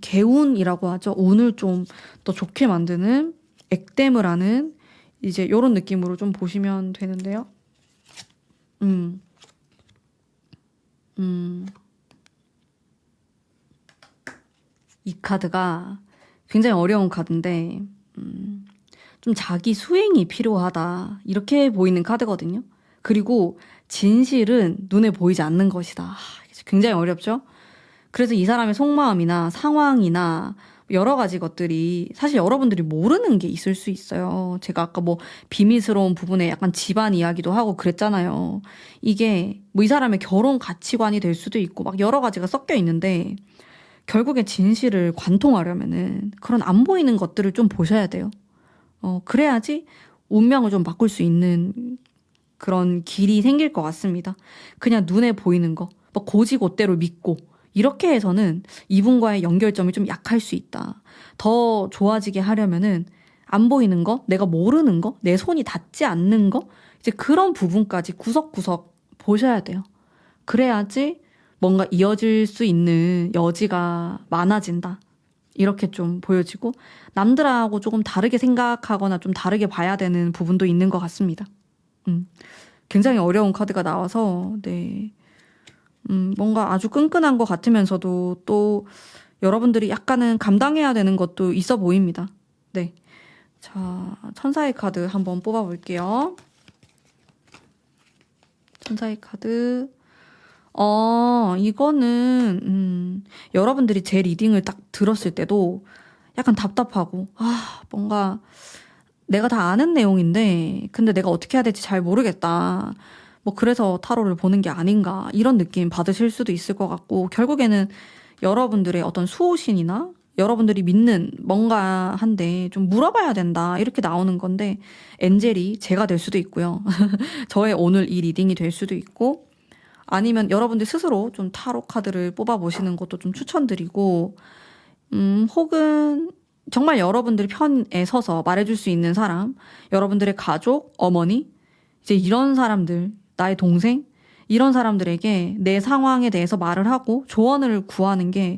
개운이라고 하죠. 운을 좀 더 좋게 만드는 액땜을 하는 이제 이런 느낌으로 좀 보시면 되는데요. 이 카드가 굉장히 어려운 카드인데 좀 자기 수행이 필요하다 이렇게 보이는 카드거든요. 그리고 진실은 눈에 보이지 않는 것이다. 굉장히 어렵죠? 그래서 이 사람의 속마음이나 상황이나 여러 가지 것들이 사실 여러분들이 모르는 게 있을 수 있어요. 제가 아까 뭐 비밀스러운 부분에 약간 집안 이야기도 하고 그랬잖아요. 이게 뭐 이 사람의 결혼 가치관이 될 수도 있고 막 여러 가지가 섞여 있는데 결국에 진실을 관통하려면은 그런 안 보이는 것들을 좀 보셔야 돼요. 그래야지 운명을 좀 바꿀 수 있는 그런 길이 생길 것 같습니다. 그냥 눈에 보이는 거, 뭐 고지고대로 믿고 이렇게 해서는 이분과의 연결점이 좀 약할 수 있다. 더 좋아지게 하려면은 안 보이는 거, 내가 모르는 거, 내 손이 닿지 않는 거, 이제 그런 부분까지 구석구석 보셔야 돼요. 그래야지 뭔가 이어질 수 있는 여지가 많아진다. 이렇게 좀 보여지고 남들하고 조금 다르게 생각하거나 좀 다르게 봐야 되는 부분도 있는 것 같습니다. 굉장히 어려운 카드가 나와서 네. 뭔가 아주 끈끈한 것 같으면서도 또 여러분들이 약간은 감당해야 되는 것도 있어 보입니다. 네. 자, 천사의 카드 한번 뽑아볼게요. 천사의 카드. 이거는, 여러분들이 제 리딩을 딱 들었을 때도 약간 답답하고, 뭔가 내가 다 아는 내용인데, 근데 내가 어떻게 해야 될지 잘 모르겠다. 뭐, 그래서 타로를 보는 게 아닌가. 이런 느낌 받으실 수도 있을 것 같고, 결국에는 여러분들의 어떤 수호신이나 여러분들이 믿는 뭔가 한데 좀 물어봐야 된다. 이렇게 나오는 건데, 엔젤이 제가 될 수도 있고요. 저의 오늘 이 리딩이 될 수도 있고, 아니면 여러분들 스스로 좀 타로 카드를 뽑아보시는 것도 좀 추천드리고, 혹은 정말 여러분들 편에 서서 말해줄 수 있는 사람, 여러분들의 가족, 어머니, 이제 이런 사람들, 나의 동생, 이런 사람들에게 내 상황에 대해서 말을 하고 조언을 구하는 게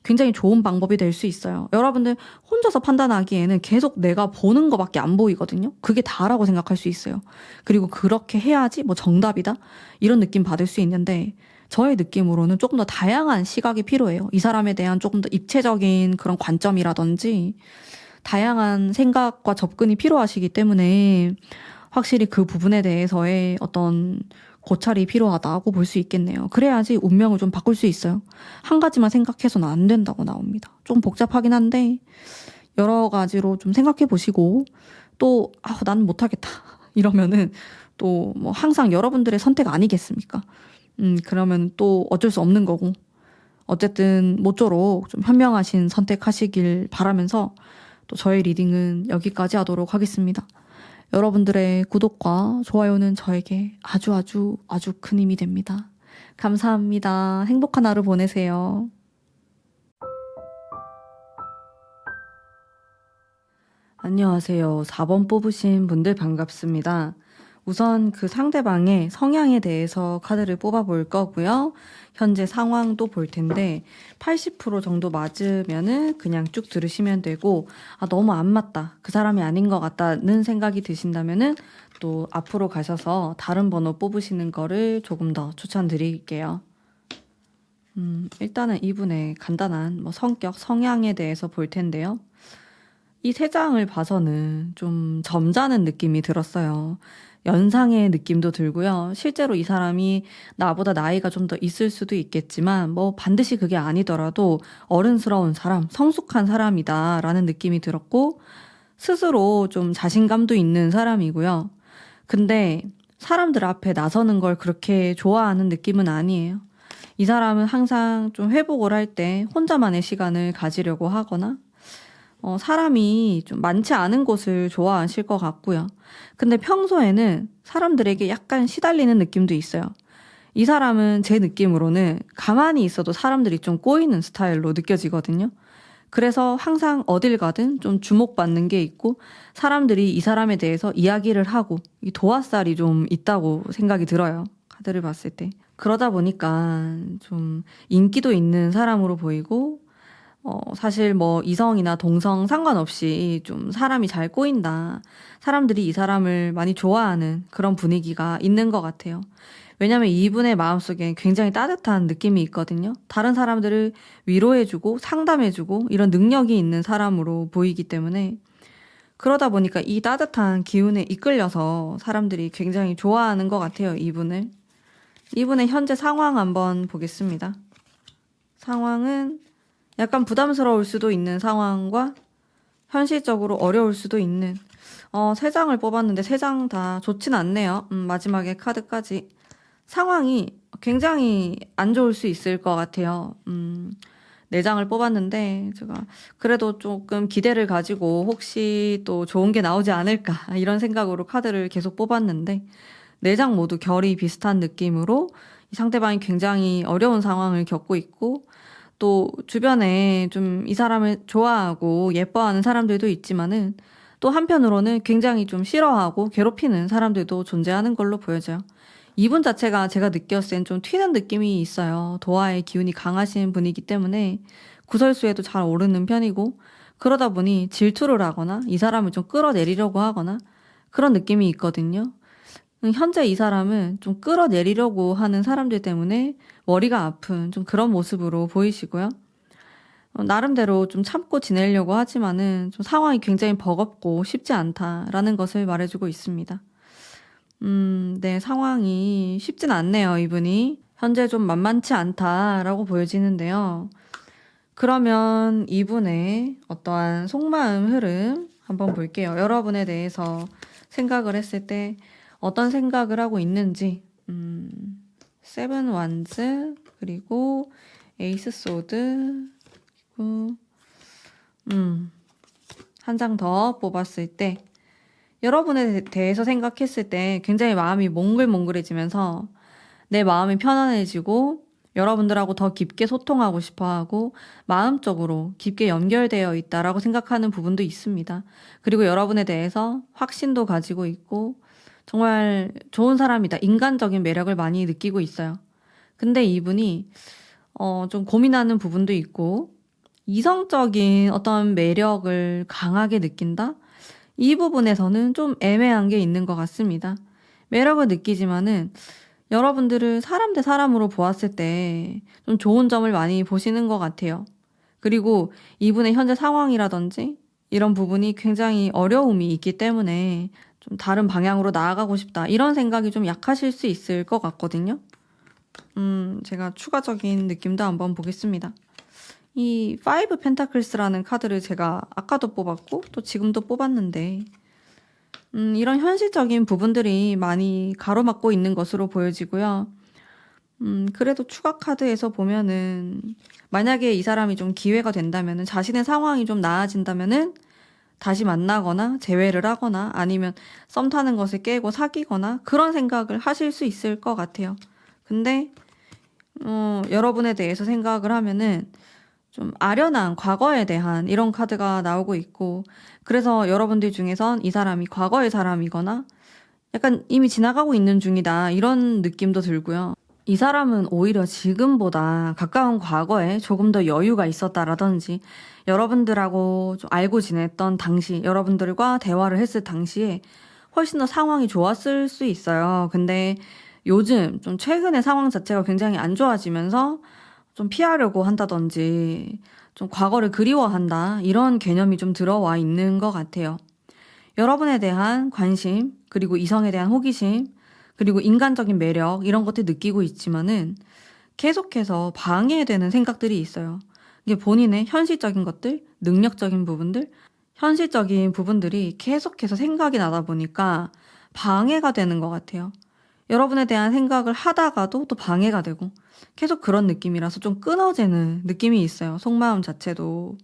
굉장히 좋은 방법이 될 수 있어요. 여러분들 혼자서 판단하기에는 계속 내가 보는 거밖에 안 보이거든요. 그게 다라고 생각할 수 있어요. 그리고 그렇게 해야지 뭐 정답이다? 이런 느낌 받을 수 있는데 저의 느낌으로는 조금 더 다양한 시각이 필요해요. 이 사람에 대한 조금 더 입체적인 그런 관점이라든지 다양한 생각과 접근이 필요하시기 때문에 확실히 그 부분에 대해서의 어떤 고찰이 필요하다고 볼 수 있겠네요. 그래야지 운명을 좀 바꿀 수 있어요. 한 가지만 생각해서는 안 된다고 나옵니다. 좀 복잡하긴 한데 여러 가지로 좀 생각해 보시고 또 난 못하겠다 이러면은 또 뭐 항상 여러분들의 선택 아니겠습니까? 그러면 또 어쩔 수 없는 거고 어쨌든 모쪼록 좀 현명하신 선택하시길 바라면서 또 저의 리딩은 여기까지 하도록 하겠습니다. 여러분들의 구독과 좋아요는 저에게 아주 아주 아주 큰 힘이 됩니다. 감사합니다. 행복한 하루 보내세요. 안녕하세요. 4번 뽑으신 분들 반갑습니다. 우선 그 상대방의 성향에 대해서 카드를 뽑아볼 거고요. 현재 상황도 볼 텐데 80% 정도 맞으면은 그냥 쭉 들으시면 되고 너무 안 맞다. 그 사람이 아닌 것 같다는 생각이 드신다면은 또 앞으로 가셔서 다른 번호 뽑으시는 거를 조금 더 추천드릴게요. 일단은 이분의 간단한 성격, 성향에 대해서 볼 텐데요. 이 세 장을 봐서는 좀 점잖은 느낌이 들었어요. 연상의 느낌도 들고요. 실제로 이 사람이 나보다 나이가 좀 더 있을 수도 있겠지만 반드시 그게 아니더라도 어른스러운 사람, 성숙한 사람이다라는 느낌이 들었고 스스로 좀 자신감도 있는 사람이고요. 근데 사람들 앞에 나서는 걸 그렇게 좋아하는 느낌은 아니에요. 이 사람은 항상 좀 회복을 할 때 혼자만의 시간을 가지려고 하거나 사람이 좀 많지 않은 곳을 좋아하실 것 같고요. 근데 평소에는 사람들에게 약간 시달리는 느낌도 있어요. 이 사람은 제 느낌으로는 가만히 있어도 사람들이 좀 꼬이는 스타일로 느껴지거든요. 그래서 항상 어딜 가든 좀 주목받는 게 있고 사람들이 이 사람에 대해서 이야기를 하고 이 도화살이 좀 있다고 생각이 들어요. 카드를 봤을 때. 그러다 보니까 좀 인기도 있는 사람으로 보이고 사실 이성이나 동성 상관없이 좀 사람이 잘 꼬인다. 사람들이 이 사람을 많이 좋아하는 그런 분위기가 있는 것 같아요. 왜냐면 이분의 마음속에 굉장히 따뜻한 느낌이 있거든요. 다른 사람들을 위로해주고 상담해주고 이런 능력이 있는 사람으로 보이기 때문에 그러다 보니까 이 따뜻한 기운에 이끌려서 사람들이 굉장히 좋아하는 것 같아요, 이분을. 이분의 현재 상황 한번 보겠습니다. 상황은 약간 부담스러울 수도 있는 상황과 현실적으로 어려울 수도 있는 세 장을 뽑았는데 세 장 다 좋진 않네요. 마지막에 카드까지. 상황이 굉장히 안 좋을 수 있을 것 같아요. 네 장을 뽑았는데 제가 그래도 조금 기대를 가지고 혹시 또 좋은 게 나오지 않을까 이런 생각으로 카드를 계속 뽑았는데 네 장 모두 결이 비슷한 느낌으로 이 상대방이 굉장히 어려운 상황을 겪고 있고 또 주변에 좀 이 사람을 좋아하고 예뻐하는 사람들도 있지만은 또 한편으로는 굉장히 좀 싫어하고 괴롭히는 사람들도 존재하는 걸로 보여져요. 이분 자체가 제가 느꼈을 땐 좀 튀는 느낌이 있어요. 도화의 기운이 강하신 분이기 때문에 구설수에도 잘 오르는 편이고 그러다 보니 질투를 하거나 이 사람을 좀 끌어내리려고 하거나 그런 느낌이 있거든요. 현재 이 사람은 좀 끌어내리려고 하는 사람들 때문에 머리가 아픈 좀 그런 모습으로 보이시고요. 나름대로 좀 참고 지내려고 하지만은 좀 상황이 굉장히 버겁고 쉽지 않다라는 것을 말해주고 있습니다. 네, 상황이 쉽진 않네요, 이분이. 현재 좀 만만치 않다라고 보여지는데요. 그러면 이분의 어떠한 속마음 흐름 한번 볼게요. 여러분에 대해서 생각을 했을 때 어떤 생각을 하고 있는지, 세븐 완즈, 그리고 에이스 소드, 그리고, 한 장 더 뽑았을 때, 여러분에 대해서 생각했을 때 굉장히 마음이 몽글몽글해지면서 내 마음이 편안해지고 여러분들하고 더 깊게 소통하고 싶어 하고 마음적으로 깊게 연결되어 있다라고 생각하는 부분도 있습니다. 그리고 여러분에 대해서 확신도 가지고 있고 정말 좋은 사람이다. 인간적인 매력을 많이 느끼고 있어요. 근데 이분이 좀 고민하는 부분도 있고 이성적인 어떤 매력을 강하게 느낀다? 이 부분에서는 좀 애매한 게 있는 것 같습니다. 매력을 느끼지만은 여러분들을 사람 대 사람으로 보았을 때 좀 좋은 점을 많이 보시는 것 같아요. 그리고 이분의 현재 상황이라든지 이런 부분이 굉장히 어려움이 있기 때문에 좀 다른 방향으로 나아가고 싶다. 이런 생각이 좀 약하실 수 있을 것 같거든요. 제가 추가적인 느낌도 한번 보겠습니다. 이 5 펜타클스라는 카드를 제가 아까도 뽑았고 또 지금도 뽑았는데 이런 현실적인 부분들이 많이 가로막고 있는 것으로 보여지고요. 그래도 추가 카드에서 보면은 만약에 이 사람이 좀 기회가 된다면은 자신의 상황이 좀 나아진다면은 다시 만나거나 재회를 하거나 아니면 썸 타는 것을 깨고 사귀거나 그런 생각을 하실 수 있을 것 같아요. 근데 여러분에 대해서 생각을 하면은 좀 아련한 과거에 대한 이런 카드가 나오고 있고 그래서 여러분들 중에선 이 사람이 과거의 사람이거나 약간 이미 지나가고 있는 중이다 이런 느낌도 들고요. 이 사람은 오히려 지금보다 가까운 과거에 조금 더 여유가 있었다라든지 여러분들하고 좀 알고 지냈던 당시 여러분들과 대화를 했을 당시에 훨씬 더 상황이 좋았을 수 있어요. 근데 요즘 좀 최근의 상황 자체가 굉장히 안 좋아지면서 좀 피하려고 한다든지 좀 과거를 그리워한다 이런 개념이 좀 들어와 있는 것 같아요. 여러분에 대한 관심 그리고 이성에 대한 호기심 그리고 인간적인 매력 이런 것들 느끼고 있지만은 계속해서 방해되는 생각들이 있어요. 이게 본인의 현실적인 것들, 능력적인 부분들, 현실적인 부분들이 계속해서 생각이 나다 보니까 방해가 되는 것 같아요. 여러분에 대한 생각을 하다가도 또 방해가 되고 계속 그런 느낌이라서 좀 끊어지는 느낌이 있어요. 속마음 자체도.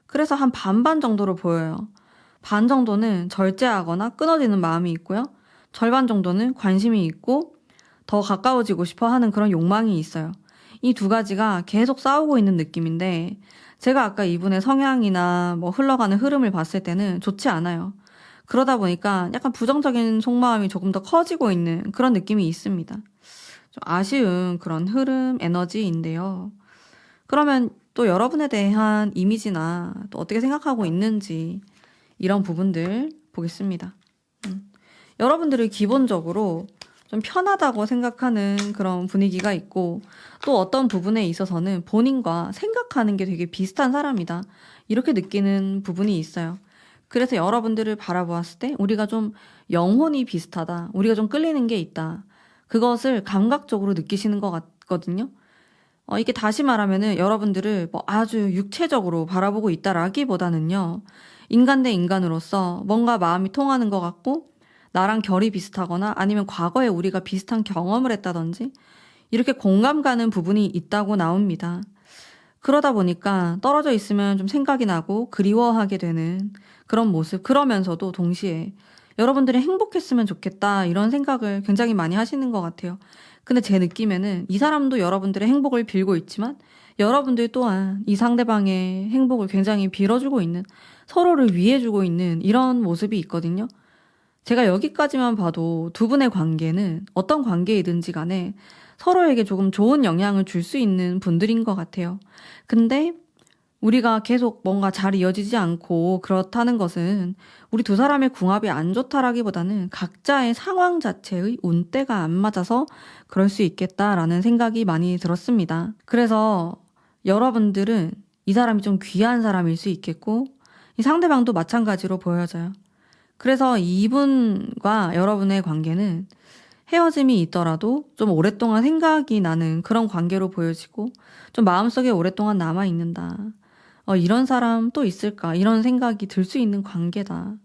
그래서 한 반반 정도로 보여요. 반 정도는 절제하거나 끊어지는 마음이 있고요. 절반 정도는 관심이 있고 더 가까워지고 싶어 하는 그런 욕망이 있어요. 이 두 가지가 계속 싸우고 있는 느낌인데 제가 아까 이분의 성향이나 뭐 흘러가는 흐름을 봤을 때는 좋지 않아요. 그러다 보니까 약간 부정적인 속마음이 조금 더 커지고 있는 그런 느낌이 있습니다. 좀 아쉬운 그런 흐름 에너지인데요. 그러면 또 여러분에 대한 이미지나 또 어떻게 생각하고 있는지 이런 부분들 보겠습니다. 여러분들이 기본적으로 좀 편하다고 생각하는 그런 분위기가 있고 또 어떤 부분에 있어서는 본인과 생각하는 게 되게 비슷한 사람이다. 이렇게 느끼는 부분이 있어요. 그래서 여러분들을 바라보았을 때 우리가 좀 영혼이 비슷하다. 우리가 좀 끌리는 게 있다. 그것을 감각적으로 느끼시는 것 같거든요. 이게 다시 말하면은 여러분들을 뭐 아주 육체적으로 바라보고 있다라기보다는요. 인간 대 인간으로서 뭔가 마음이 통하는 것 같고 나랑 결이 비슷하거나 아니면 과거에 우리가 비슷한 경험을 했다든지 이렇게 공감 가는 부분이 있다고 나옵니다. 그러다 보니까 떨어져 있으면 좀 생각이 나고 그리워하게 되는 그런 모습. 그러면서도 동시에 여러분들이 행복했으면 좋겠다 이런 생각을 굉장히 많이 하시는 것 같아요. 근데 제 느낌에는 이 사람도 여러분들의 행복을 빌고 있지만 여러분들 또한 이 상대방의 행복을 굉장히 빌어주고 있는 서로를 위해주고 있는 이런 모습이 있거든요. 제가 여기까지만 봐도 두 분의 관계는 어떤 관계이든지 간에 서로에게 조금 좋은 영향을 줄 수 있는 분들인 것 같아요. 근데 우리가 계속 뭔가 잘 이어지지 않고 그렇다는 것은 우리 두 사람의 궁합이 안 좋다라기보다는 각자의 상황 자체의 운때가 안 맞아서 그럴 수 있겠다라는 생각이 많이 들었습니다. 그래서 여러분들은 이 사람이 좀 귀한 사람일 수 있겠고 이 상대방도 마찬가지로 보여져요. 그래서 이분과 여러분의 관계는 헤어짐이 있더라도 좀 오랫동안 생각이 나는 그런 관계로 보여지고 좀 마음속에 오랫동안 남아있는다. 이런 사람 또 있을까? 이런 생각이 들 수 있는 관계다.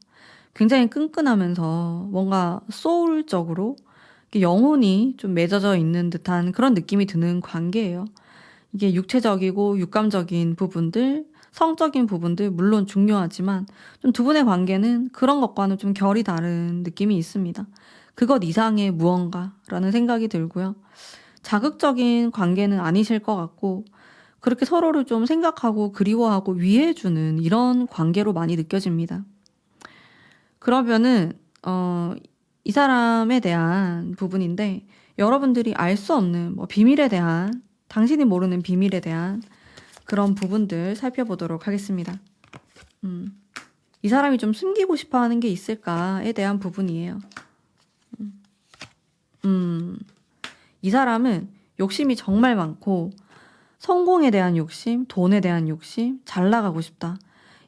굉장히 끈끈하면서 뭔가 소울적으로 영혼이 좀 맺어져 있는 듯한 그런 느낌이 드는 관계예요. 이게 육체적이고 육감적인 부분들, 성적인 부분들 물론 중요하지만 좀 두 분의 관계는 그런 것과는 좀 결이 다른 느낌이 있습니다. 그것 이상의 무언가라는 생각이 들고요. 자극적인 관계는 아니실 것 같고 그렇게 서로를 좀 생각하고 그리워하고 위해주는 이런 관계로 많이 느껴집니다. 그러면은 이 사람에 대한 부분인데 여러분들이 알 수 없는 뭐 비밀에 대한 당신이 모르는 비밀에 대한 그런 부분들 살펴보도록 하겠습니다. 이 사람이 좀 숨기고 싶어 하는 게 있을까에 대한 부분이에요. 이 사람은 욕심이 정말 많고 성공에 대한 욕심, 돈에 대한 욕심, 잘 나가고 싶다.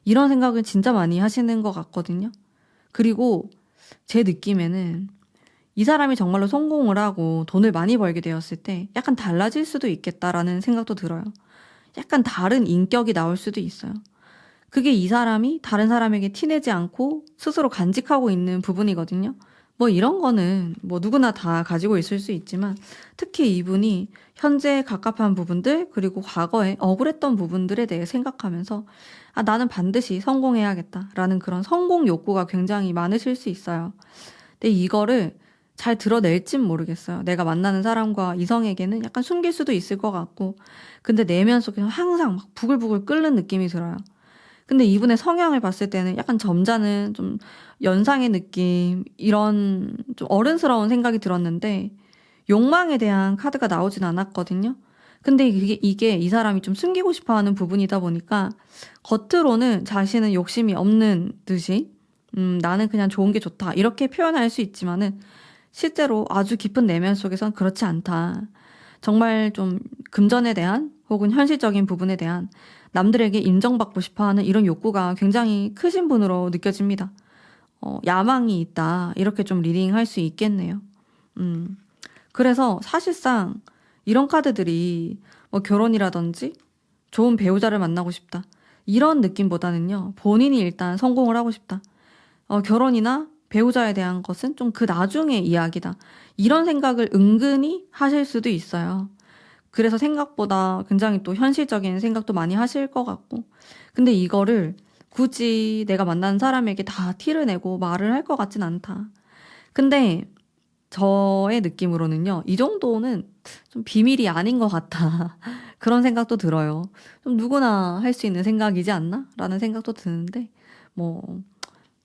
이런 생각을 진짜 많이 하시는 것 같거든요. 그리고 제 느낌에는 이 사람이 정말로 성공을 하고 돈을 많이 벌게 되었을 때 약간 달라질 수도 있겠다라는 생각도 들어요. 약간 다른 인격이 나올 수도 있어요. 그게 이 사람이 다른 사람에게 티내지 않고 스스로 간직하고 있는 부분이거든요. 뭐 이런 거는 뭐 누구나 다 가지고 있을 수 있지만 특히 이분이 현재 갑갑한 부분들 그리고 과거에 억울했던 부분들에 대해 생각하면서 아, 나는 반드시 성공해야겠다라는 그런 성공 욕구가 굉장히 많으실 수 있어요. 근데 이거를 잘 드러낼진 모르겠어요. 내가 만나는 사람과 이성에게는 약간 숨길 수도 있을 것 같고 근데 내면 속에서 항상 막 부글부글 끓는 느낌이 들어요. 근데 이분의 성향을 봤을 때는 약간 점잖은 좀 연상의 느낌 이런 좀 어른스러운 생각이 들었는데 욕망에 대한 카드가 나오진 않았거든요. 근데 이게 이 사람이 좀 숨기고 싶어 하는 부분이다 보니까 겉으로는 자신은 욕심이 없는 듯이 나는 그냥 좋은 게 좋다 이렇게 표현할 수 있지만은 실제로 아주 깊은 내면 속에선 그렇지 않다. 정말 좀 금전에 대한 혹은 현실적인 부분에 대한 남들에게 인정받고 싶어 하는 이런 욕구가 굉장히 크신 분으로 느껴집니다. 야망이 있다. 이렇게 좀 리딩할 수 있겠네요. 그래서 사실상 이런 카드들이 뭐 결혼이라든지 좋은 배우자를 만나고 싶다. 이런 느낌보다는요. 본인이 일단 성공을 하고 싶다. 결혼이나 배우자에 대한 것은 좀 그 나중의 이야기다. 이런 생각을 은근히 하실 수도 있어요. 그래서 생각보다 굉장히 또 현실적인 생각도 많이 하실 것 같고. 근데 이거를 굳이 내가 만나는 사람에게 다 티를 내고 말을 할 것 같진 않다. 근데 저의 느낌으로는요, 이 정도는 좀 비밀이 아닌 것 같다. 그런 생각도 들어요. 좀 누구나 할 수 있는 생각이지 않나? 라는 생각도 드는데, 뭐,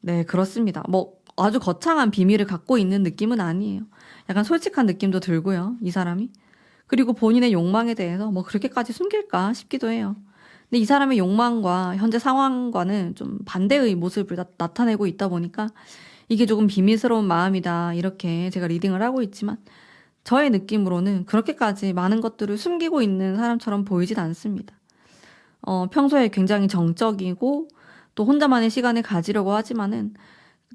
네, 그렇습니다. 뭐, 아주 거창한 비밀을 갖고 있는 느낌은 아니에요. 약간 솔직한 느낌도 들고요, 이 사람이. 그리고 본인의 욕망에 대해서 뭐 그렇게까지 숨길까 싶기도 해요. 근데 이 사람의 욕망과 현재 상황과는 좀 반대의 모습을 나타내고 있다 보니까 이게 조금 비밀스러운 마음이다. 이렇게 제가 리딩을 하고 있지만 저의 느낌으로는 그렇게까지 많은 것들을 숨기고 있는 사람처럼 보이진 않습니다. 평소에 굉장히 정적이고 또 혼자만의 시간을 가지려고 하지만은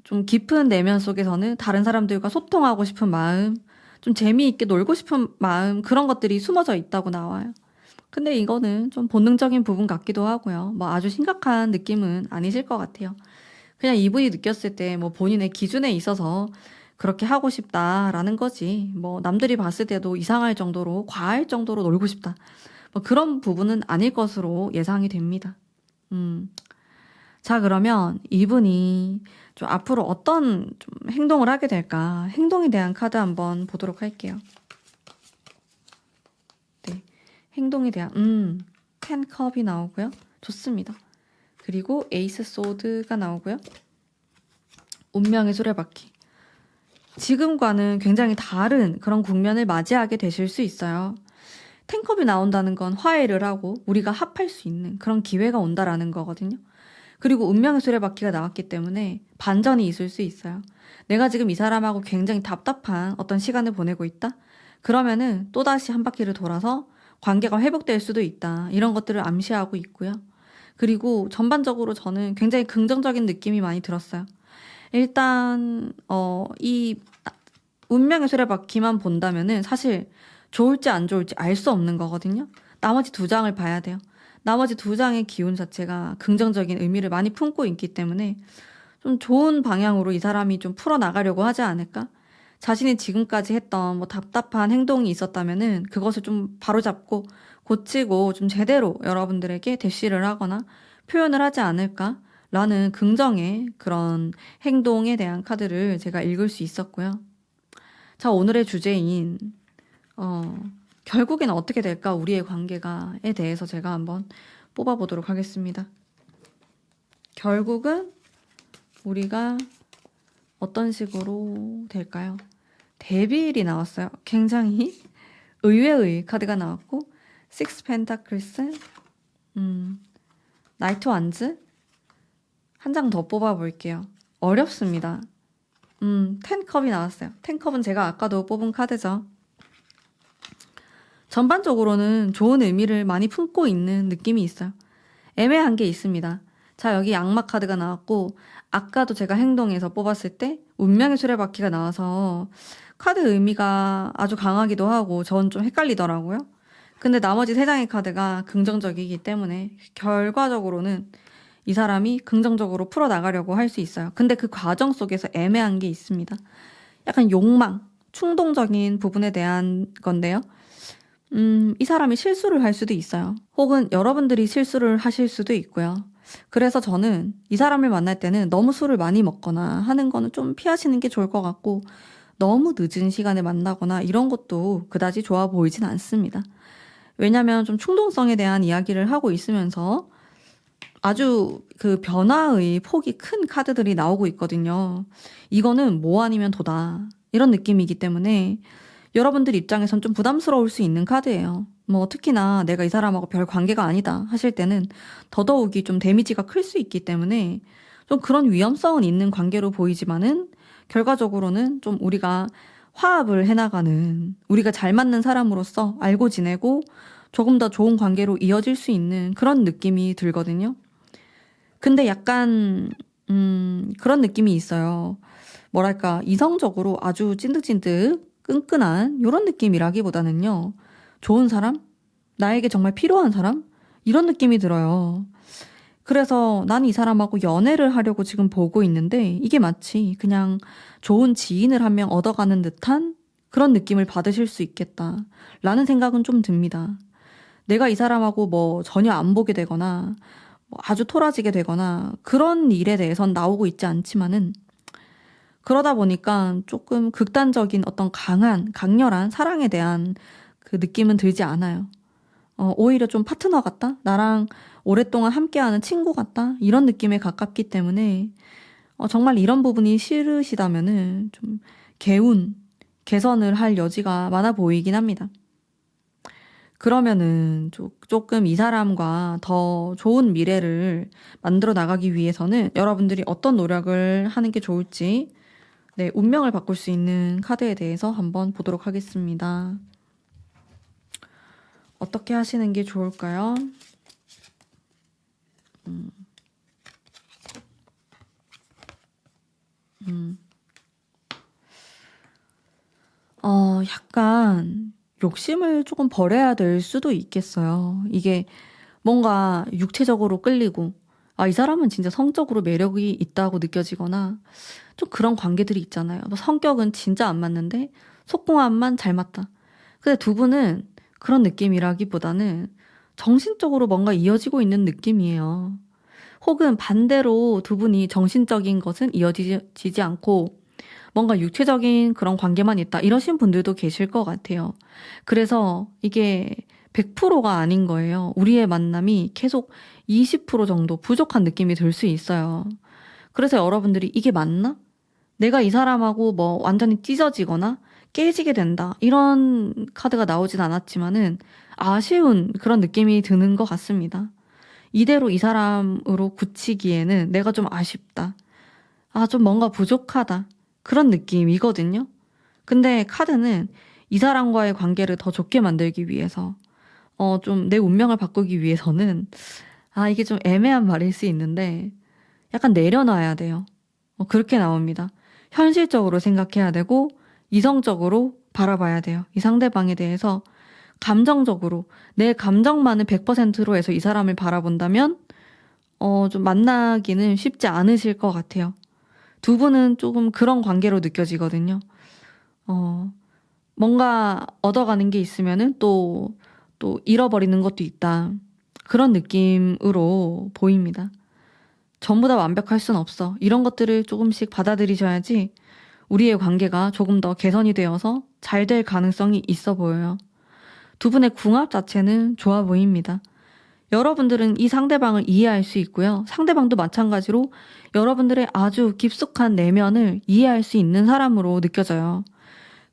좀 깊은 내면 속에서는 다른 사람들과 소통하고 싶은 마음, 좀 재미있게 놀고 싶은 마음, 그런 것들이 숨어져 있다고 나와요. 근데 이거는 좀 본능적인 부분 같기도 하고요. 뭐 아주 심각한 느낌은 아니실 것 같아요. 그냥 이분이 느꼈을 때 뭐 본인의 기준에 있어서 그렇게 하고 싶다라는 거지. 뭐 남들이 봤을 때도 이상할 정도로, 과할 정도로 놀고 싶다. 뭐 그런 부분은 아닐 것으로 예상이 됩니다. 자, 그러면 이분이 좀 앞으로 어떤 좀 행동을 하게 될까? 행동에 대한 카드 한번 보도록 할게요. 네. 행동에 대한, 캔컵이 나오고요. 좋습니다. 그리고 에이스 소드가 나오고요. 운명의 수레바퀴. 지금과는 굉장히 다른 그런 국면을 맞이하게 되실 수 있어요. 텐컵이 나온다는 건 화해를 하고 우리가 합할 수 있는 그런 기회가 온다라는 거거든요. 그리고 운명의 수레바퀴가 나왔기 때문에 반전이 있을 수 있어요. 내가 지금 이 사람하고 굉장히 답답한 어떤 시간을 보내고 있다? 그러면은 또다시 한 바퀴를 돌아서 관계가 회복될 수도 있다. 이런 것들을 암시하고 있고요. 그리고 전반적으로 저는 굉장히 긍정적인 느낌이 많이 들었어요. 일단 이 운명의 수레바퀴만 본다면은 사실 좋을지 안 좋을지 알 수 없는 거거든요. 나머지 두 장을 봐야 돼요. 나머지 두 장의 기운 자체가 긍정적인 의미를 많이 품고 있기 때문에 좀 좋은 방향으로 이 사람이 좀 풀어나가려고 하지 않을까? 자신이 지금까지 했던 뭐 답답한 행동이 있었다면은 그것을 좀 바로잡고 고치고 좀 제대로 여러분들에게 대시를 하거나 표현을 하지 않을까? 라는 긍정의 그런 행동에 대한 카드를 제가 읽을 수 있었고요. 자, 오늘의 주제인 결국엔 어떻게 될까? 우리의 관계가에 대해서 제가 한번 뽑아보도록 하겠습니다. 결국은 우리가 어떤 식으로 될까요? 데빌이 나왔어요. 굉장히 의외의 카드가 나왔고, 식스 펜타클스, 나이트 완즈, 한 장 더 뽑아볼게요. 어렵습니다. 텐컵이 나왔어요. 텐컵은 제가 아까도 뽑은 카드죠. 전반적으로는 좋은 의미를 많이 품고 있는 느낌이 있어요. 애매한 게 있습니다. 자, 여기 악마 카드가 나왔고, 아까도 제가 행동에서 뽑았을 때 운명의 수레바퀴가 나와서 카드 의미가 아주 강하기도 하고 전 좀 헷갈리더라고요. 근데 나머지 3장의 카드가 긍정적이기 때문에 결과적으로는 이 사람이 긍정적으로 풀어나가려고 할 수 있어요. 근데 그 과정 속에서 애매한 게 있습니다. 약간 욕망, 충동적인 부분에 대한 건데요. 이 사람이 실수를 할 수도 있어요. 혹은 여러분들이 실수를 하실 수도 있고요. 그래서 저는 이 사람을 만날 때는 너무 술을 많이 먹거나 하는 거는 좀 피하시는 게 좋을 것 같고, 너무 늦은 시간에 만나거나 이런 것도 그다지 좋아 보이진 않습니다. 왜냐면 좀 충동성에 대한 이야기를 하고 있으면서 아주 그 변화의 폭이 큰 카드들이 나오고 있거든요. 이거는 뭐 아니면 도다, 이런 느낌이기 때문에 여러분들 입장에선 좀 부담스러울 수 있는 카드예요. 뭐 특히나 내가 이 사람하고 별 관계가 아니다 하실 때는 더더욱이 좀 데미지가 클 수 있기 때문에 좀 그런 위험성은 있는 관계로 보이지만은, 결과적으로는 좀 우리가 화합을 해나가는, 우리가 잘 맞는 사람으로서 알고 지내고 조금 더 좋은 관계로 이어질 수 있는 그런 느낌이 들거든요. 근데 약간 그런 느낌이 있어요. 뭐랄까, 이성적으로 아주 찐득찐득 끈끈한 이런 느낌이라기보다는요, 좋은 사람? 나에게 정말 필요한 사람? 이런 느낌이 들어요. 그래서 난 이 사람하고 연애를 하려고 지금 보고 있는데, 이게 마치 그냥 좋은 지인을 한 명 얻어가는 듯한 그런 느낌을 받으실 수 있겠다 라는 생각은 좀 듭니다. 내가 이 사람하고 뭐 전혀 안 보게 되거나 뭐 아주 토라지게 되거나 그런 일에 대해선 나오고 있지 않지만은, 그러다 보니까 조금 극단적인 어떤 강렬한 사랑에 대한 그 느낌은 들지 않아요. 오히려 좀 파트너 같다? 나랑 오랫동안 함께하는 친구 같다? 이런 느낌에 가깝기 때문에 정말 이런 부분이 싫으시다면은 좀 개선을 할 여지가 많아 보이긴 합니다. 그러면은 조금 이 사람과 더 좋은 미래를 만들어 나가기 위해서는 여러분들이 어떤 노력을 하는 게 좋을지, 네, 운명을 바꿀 수 있는 카드에 대해서 한번 보도록 하겠습니다. 어떻게 하시는 게 좋을까요? 약간 욕심을 조금 버려야 될 수도 있겠어요. 이게 뭔가 육체적으로 끌리고, 이 사람은 진짜 성적으로 매력이 있다고 느껴지거나, 좀 그런 관계들이 있잖아요. 뭐 성격은 진짜 안 맞는데 속궁합만 잘 맞다. 근데 두 분은 그런 느낌이라기보다는 정신적으로 뭔가 이어지고 있는 느낌이에요. 혹은 반대로 두 분이 정신적인 것은 이어지지 않고 뭔가 육체적인 그런 관계만 있다, 이러신 분들도 계실 것 같아요. 그래서 이게 100%가 아닌 거예요. 우리의 만남이 계속 20% 정도 부족한 느낌이 들 수 있어요. 그래서 여러분들이 이게 맞나? 내가 이 사람하고 뭐 완전히 찢어지거나 깨지게 된다, 이런 카드가 나오진 않았지만은 아쉬운 그런 느낌이 드는 것 같습니다. 이대로 이 사람으로 굳히기에는 내가 좀 아쉽다, 좀 뭔가 부족하다, 그런 느낌이거든요. 근데 카드는 이 사람과의 관계를 더 좋게 만들기 위해서, 좀 내 운명을 바꾸기 위해서는, 이게 좀 애매한 말일 수 있는데, 약간 내려놔야 돼요. 그렇게 나옵니다. 현실적으로 생각해야 되고, 이성적으로 바라봐야 돼요. 이 상대방에 대해서 감정적으로, 내 감정만을 100%로 해서 이 사람을 바라본다면, 좀 만나기는 쉽지 않으실 것 같아요. 두 분은 조금 그런 관계로 느껴지거든요. 뭔가 얻어가는 게 있으면은 또 잃어버리는 것도 있다, 그런 느낌으로 보입니다. 전부 다 완벽할 순 없어. 이런 것들을 조금씩 받아들이셔야지 우리의 관계가 조금 더 개선이 되어서 잘 될 가능성이 있어 보여요. 두 분의 궁합 자체는 좋아 보입니다. 여러분들은 이 상대방을 이해할 수 있고요. 상대방도 마찬가지로 여러분들의 아주 깊숙한 내면을 이해할 수 있는 사람으로 느껴져요.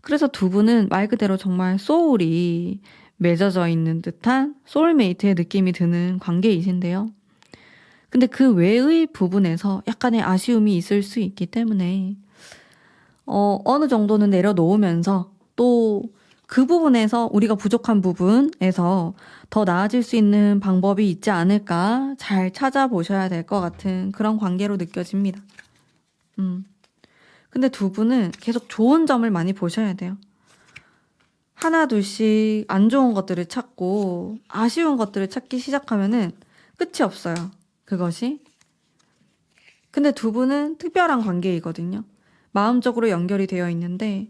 그래서 두 분은 말 그대로 정말 소울이 맺어져 있는 듯한 소울메이트의 느낌이 드는 관계이신데요. 근데 그 외의 부분에서 약간의 아쉬움이 있을 수 있기 때문에 어느 정도는 내려놓으면서 또 그 부분에서 우리가 부족한 부분에서 더 나아질 수 있는 방법이 있지 않을까 잘 찾아보셔야 될 것 같은 그런 관계로 느껴집니다. 근데 두 분은 계속 좋은 점을 많이 보셔야 돼요. 하나 둘씩 안 좋은 것들을 찾고 아쉬운 것들을 찾기 시작하면은 끝이 없어요. 그것이. 근데 두 분은 특별한 관계이거든요. 마음적으로 연결이 되어 있는데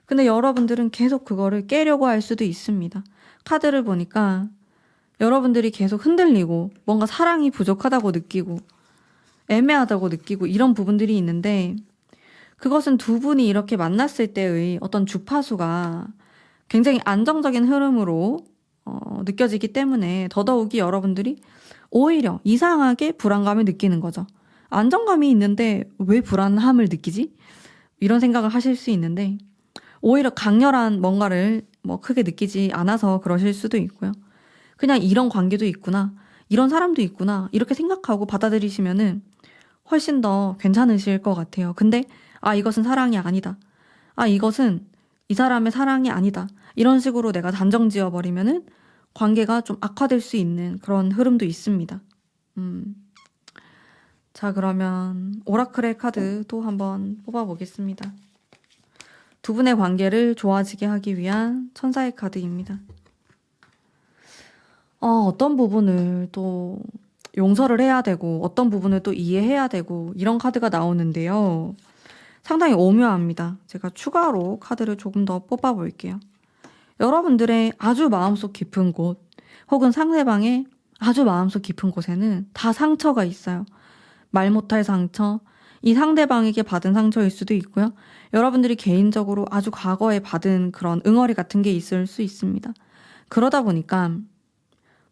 근데 여러분들은 계속 그거를 깨려고 할 수도 있습니다. 카드를 보니까 여러분들이 계속 흔들리고 뭔가 사랑이 부족하다고 느끼고 애매하다고 느끼고 이런 부분들이 있는데 그것은 두 분이 이렇게 만났을 때의 어떤 주파수가 굉장히 안정적인 흐름으로 느껴지기 때문에 더더욱이 여러분들이 오히려 이상하게 불안감을 느끼는 거죠. 안정감이 있는데 왜 불안함을 느끼지? 이런 생각을 하실 수 있는데 오히려 강렬한 뭔가를 크게 느끼지 않아서 그러실 수도 있고요. 그냥 이런 관계도 있구나, 이런 사람도 있구나 이렇게 생각하고 받아들이시면은 훨씬 더 괜찮으실 것 같아요. 근데 이것은 사랑이 아니다. 이것은 이 사람의 사랑이 아니다. 이런 식으로 내가 단정 지어버리면은 관계가 좀 악화될 수 있는 그런 흐름도 있습니다. 자, 그러면 오라클의 카드 또 한번 뽑아보겠습니다. 두 분의 관계를 좋아지게 하기 위한 천사의 카드입니다. 어떤 부분을 또 용서를 해야 되고 어떤 부분을 또 이해해야 되고 이런 카드가 나오는데요. 상당히 오묘합니다. 제가 추가로 카드를 조금 더 뽑아볼게요. 여러분들의 아주 마음속 깊은 곳 혹은 상대방의 아주 마음속 깊은 곳에는 다 상처가 있어요. 말 못할 상처, 이 상대방에게 받은 상처일 수도 있고요. 여러분들이 개인적으로 아주 과거에 받은 그런 응어리 같은 게 있을 수 있습니다. 그러다 보니까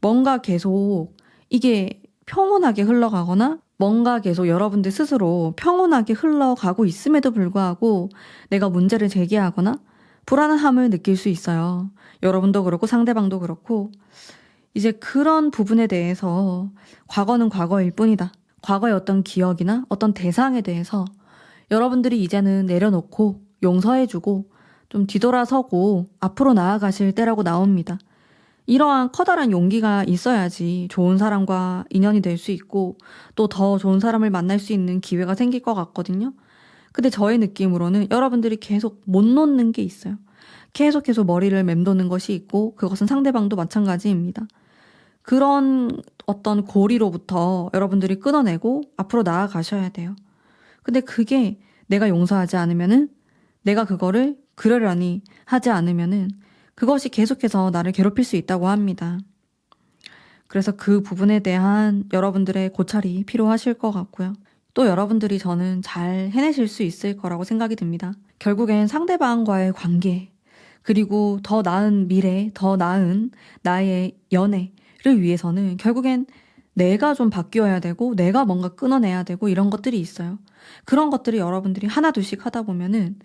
뭔가 계속 이게 평온하게 흘러가거나 뭔가 계속 여러분들 스스로 평온하게 흘러가고 있음에도 불구하고 내가 문제를 제기하거나 불안함을 느낄 수 있어요. 여러분도 그렇고 상대방도 그렇고 이제 그런 부분에 대해서 과거는 과거일 뿐이다. 과거의 어떤 기억이나 어떤 대상에 대해서 여러분들이 이제는 내려놓고 용서해주고 좀 뒤돌아서고 앞으로 나아가실 때라고 나옵니다. 이러한 커다란 용기가 있어야지 좋은 사람과 인연이 될 수 있고 또 더 좋은 사람을 만날 수 있는 기회가 생길 것 같거든요. 근데 저의 느낌으로는 여러분들이 계속 못 놓는 게 있어요. 계속해서 머리를 맴도는 것이 있고 그것은 상대방도 마찬가지입니다. 그런 어떤 고리로부터 여러분들이 끊어내고 앞으로 나아가셔야 돼요. 근데 그게 내가 용서하지 않으면은 내가 그거를 그러려니 하지 않으면은 그것이 계속해서 나를 괴롭힐 수 있다고 합니다. 그래서 그 부분에 대한 여러분들의 고찰이 필요하실 것 같고요. 또 여러분들이 저는 잘 해내실 수 있을 거라고 생각이 듭니다. 결국엔 상대방과의 관계, 그리고 더 나은 미래, 더 나은 나의 연애를 위해서는 결국엔 내가 좀 바뀌어야 되고 내가 뭔가 끊어내야 되고 이런 것들이 있어요. 그런 것들이 여러분들이 하나둘씩 하다 보면은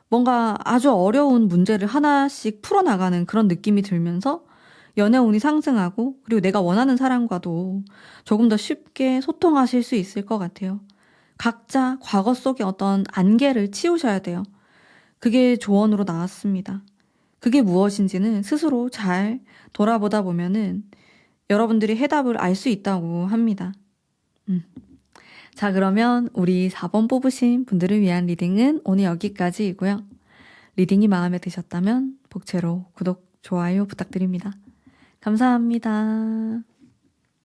뭔가 아주 어려운 문제를 하나씩 풀어나가는 그런 느낌이 들면서 연애운이 상승하고 그리고 내가 원하는 사람과도 조금 더 쉽게 소통하실 수 있을 것 같아요. 각자 과거 속의 어떤 안개를 치우셔야 돼요. 그게 조언으로 나왔습니다. 그게 무엇인지는 스스로 잘 돌아보다 보면은 여러분들이 해답을 알 수 있다고 합니다. 자, 그러면 우리 4번 뽑으신 분들을 위한 리딩은 오늘 여기까지이고요. 리딩이 마음에 드셨다면 복채로 구독, 좋아요 부탁드립니다. 감사합니다.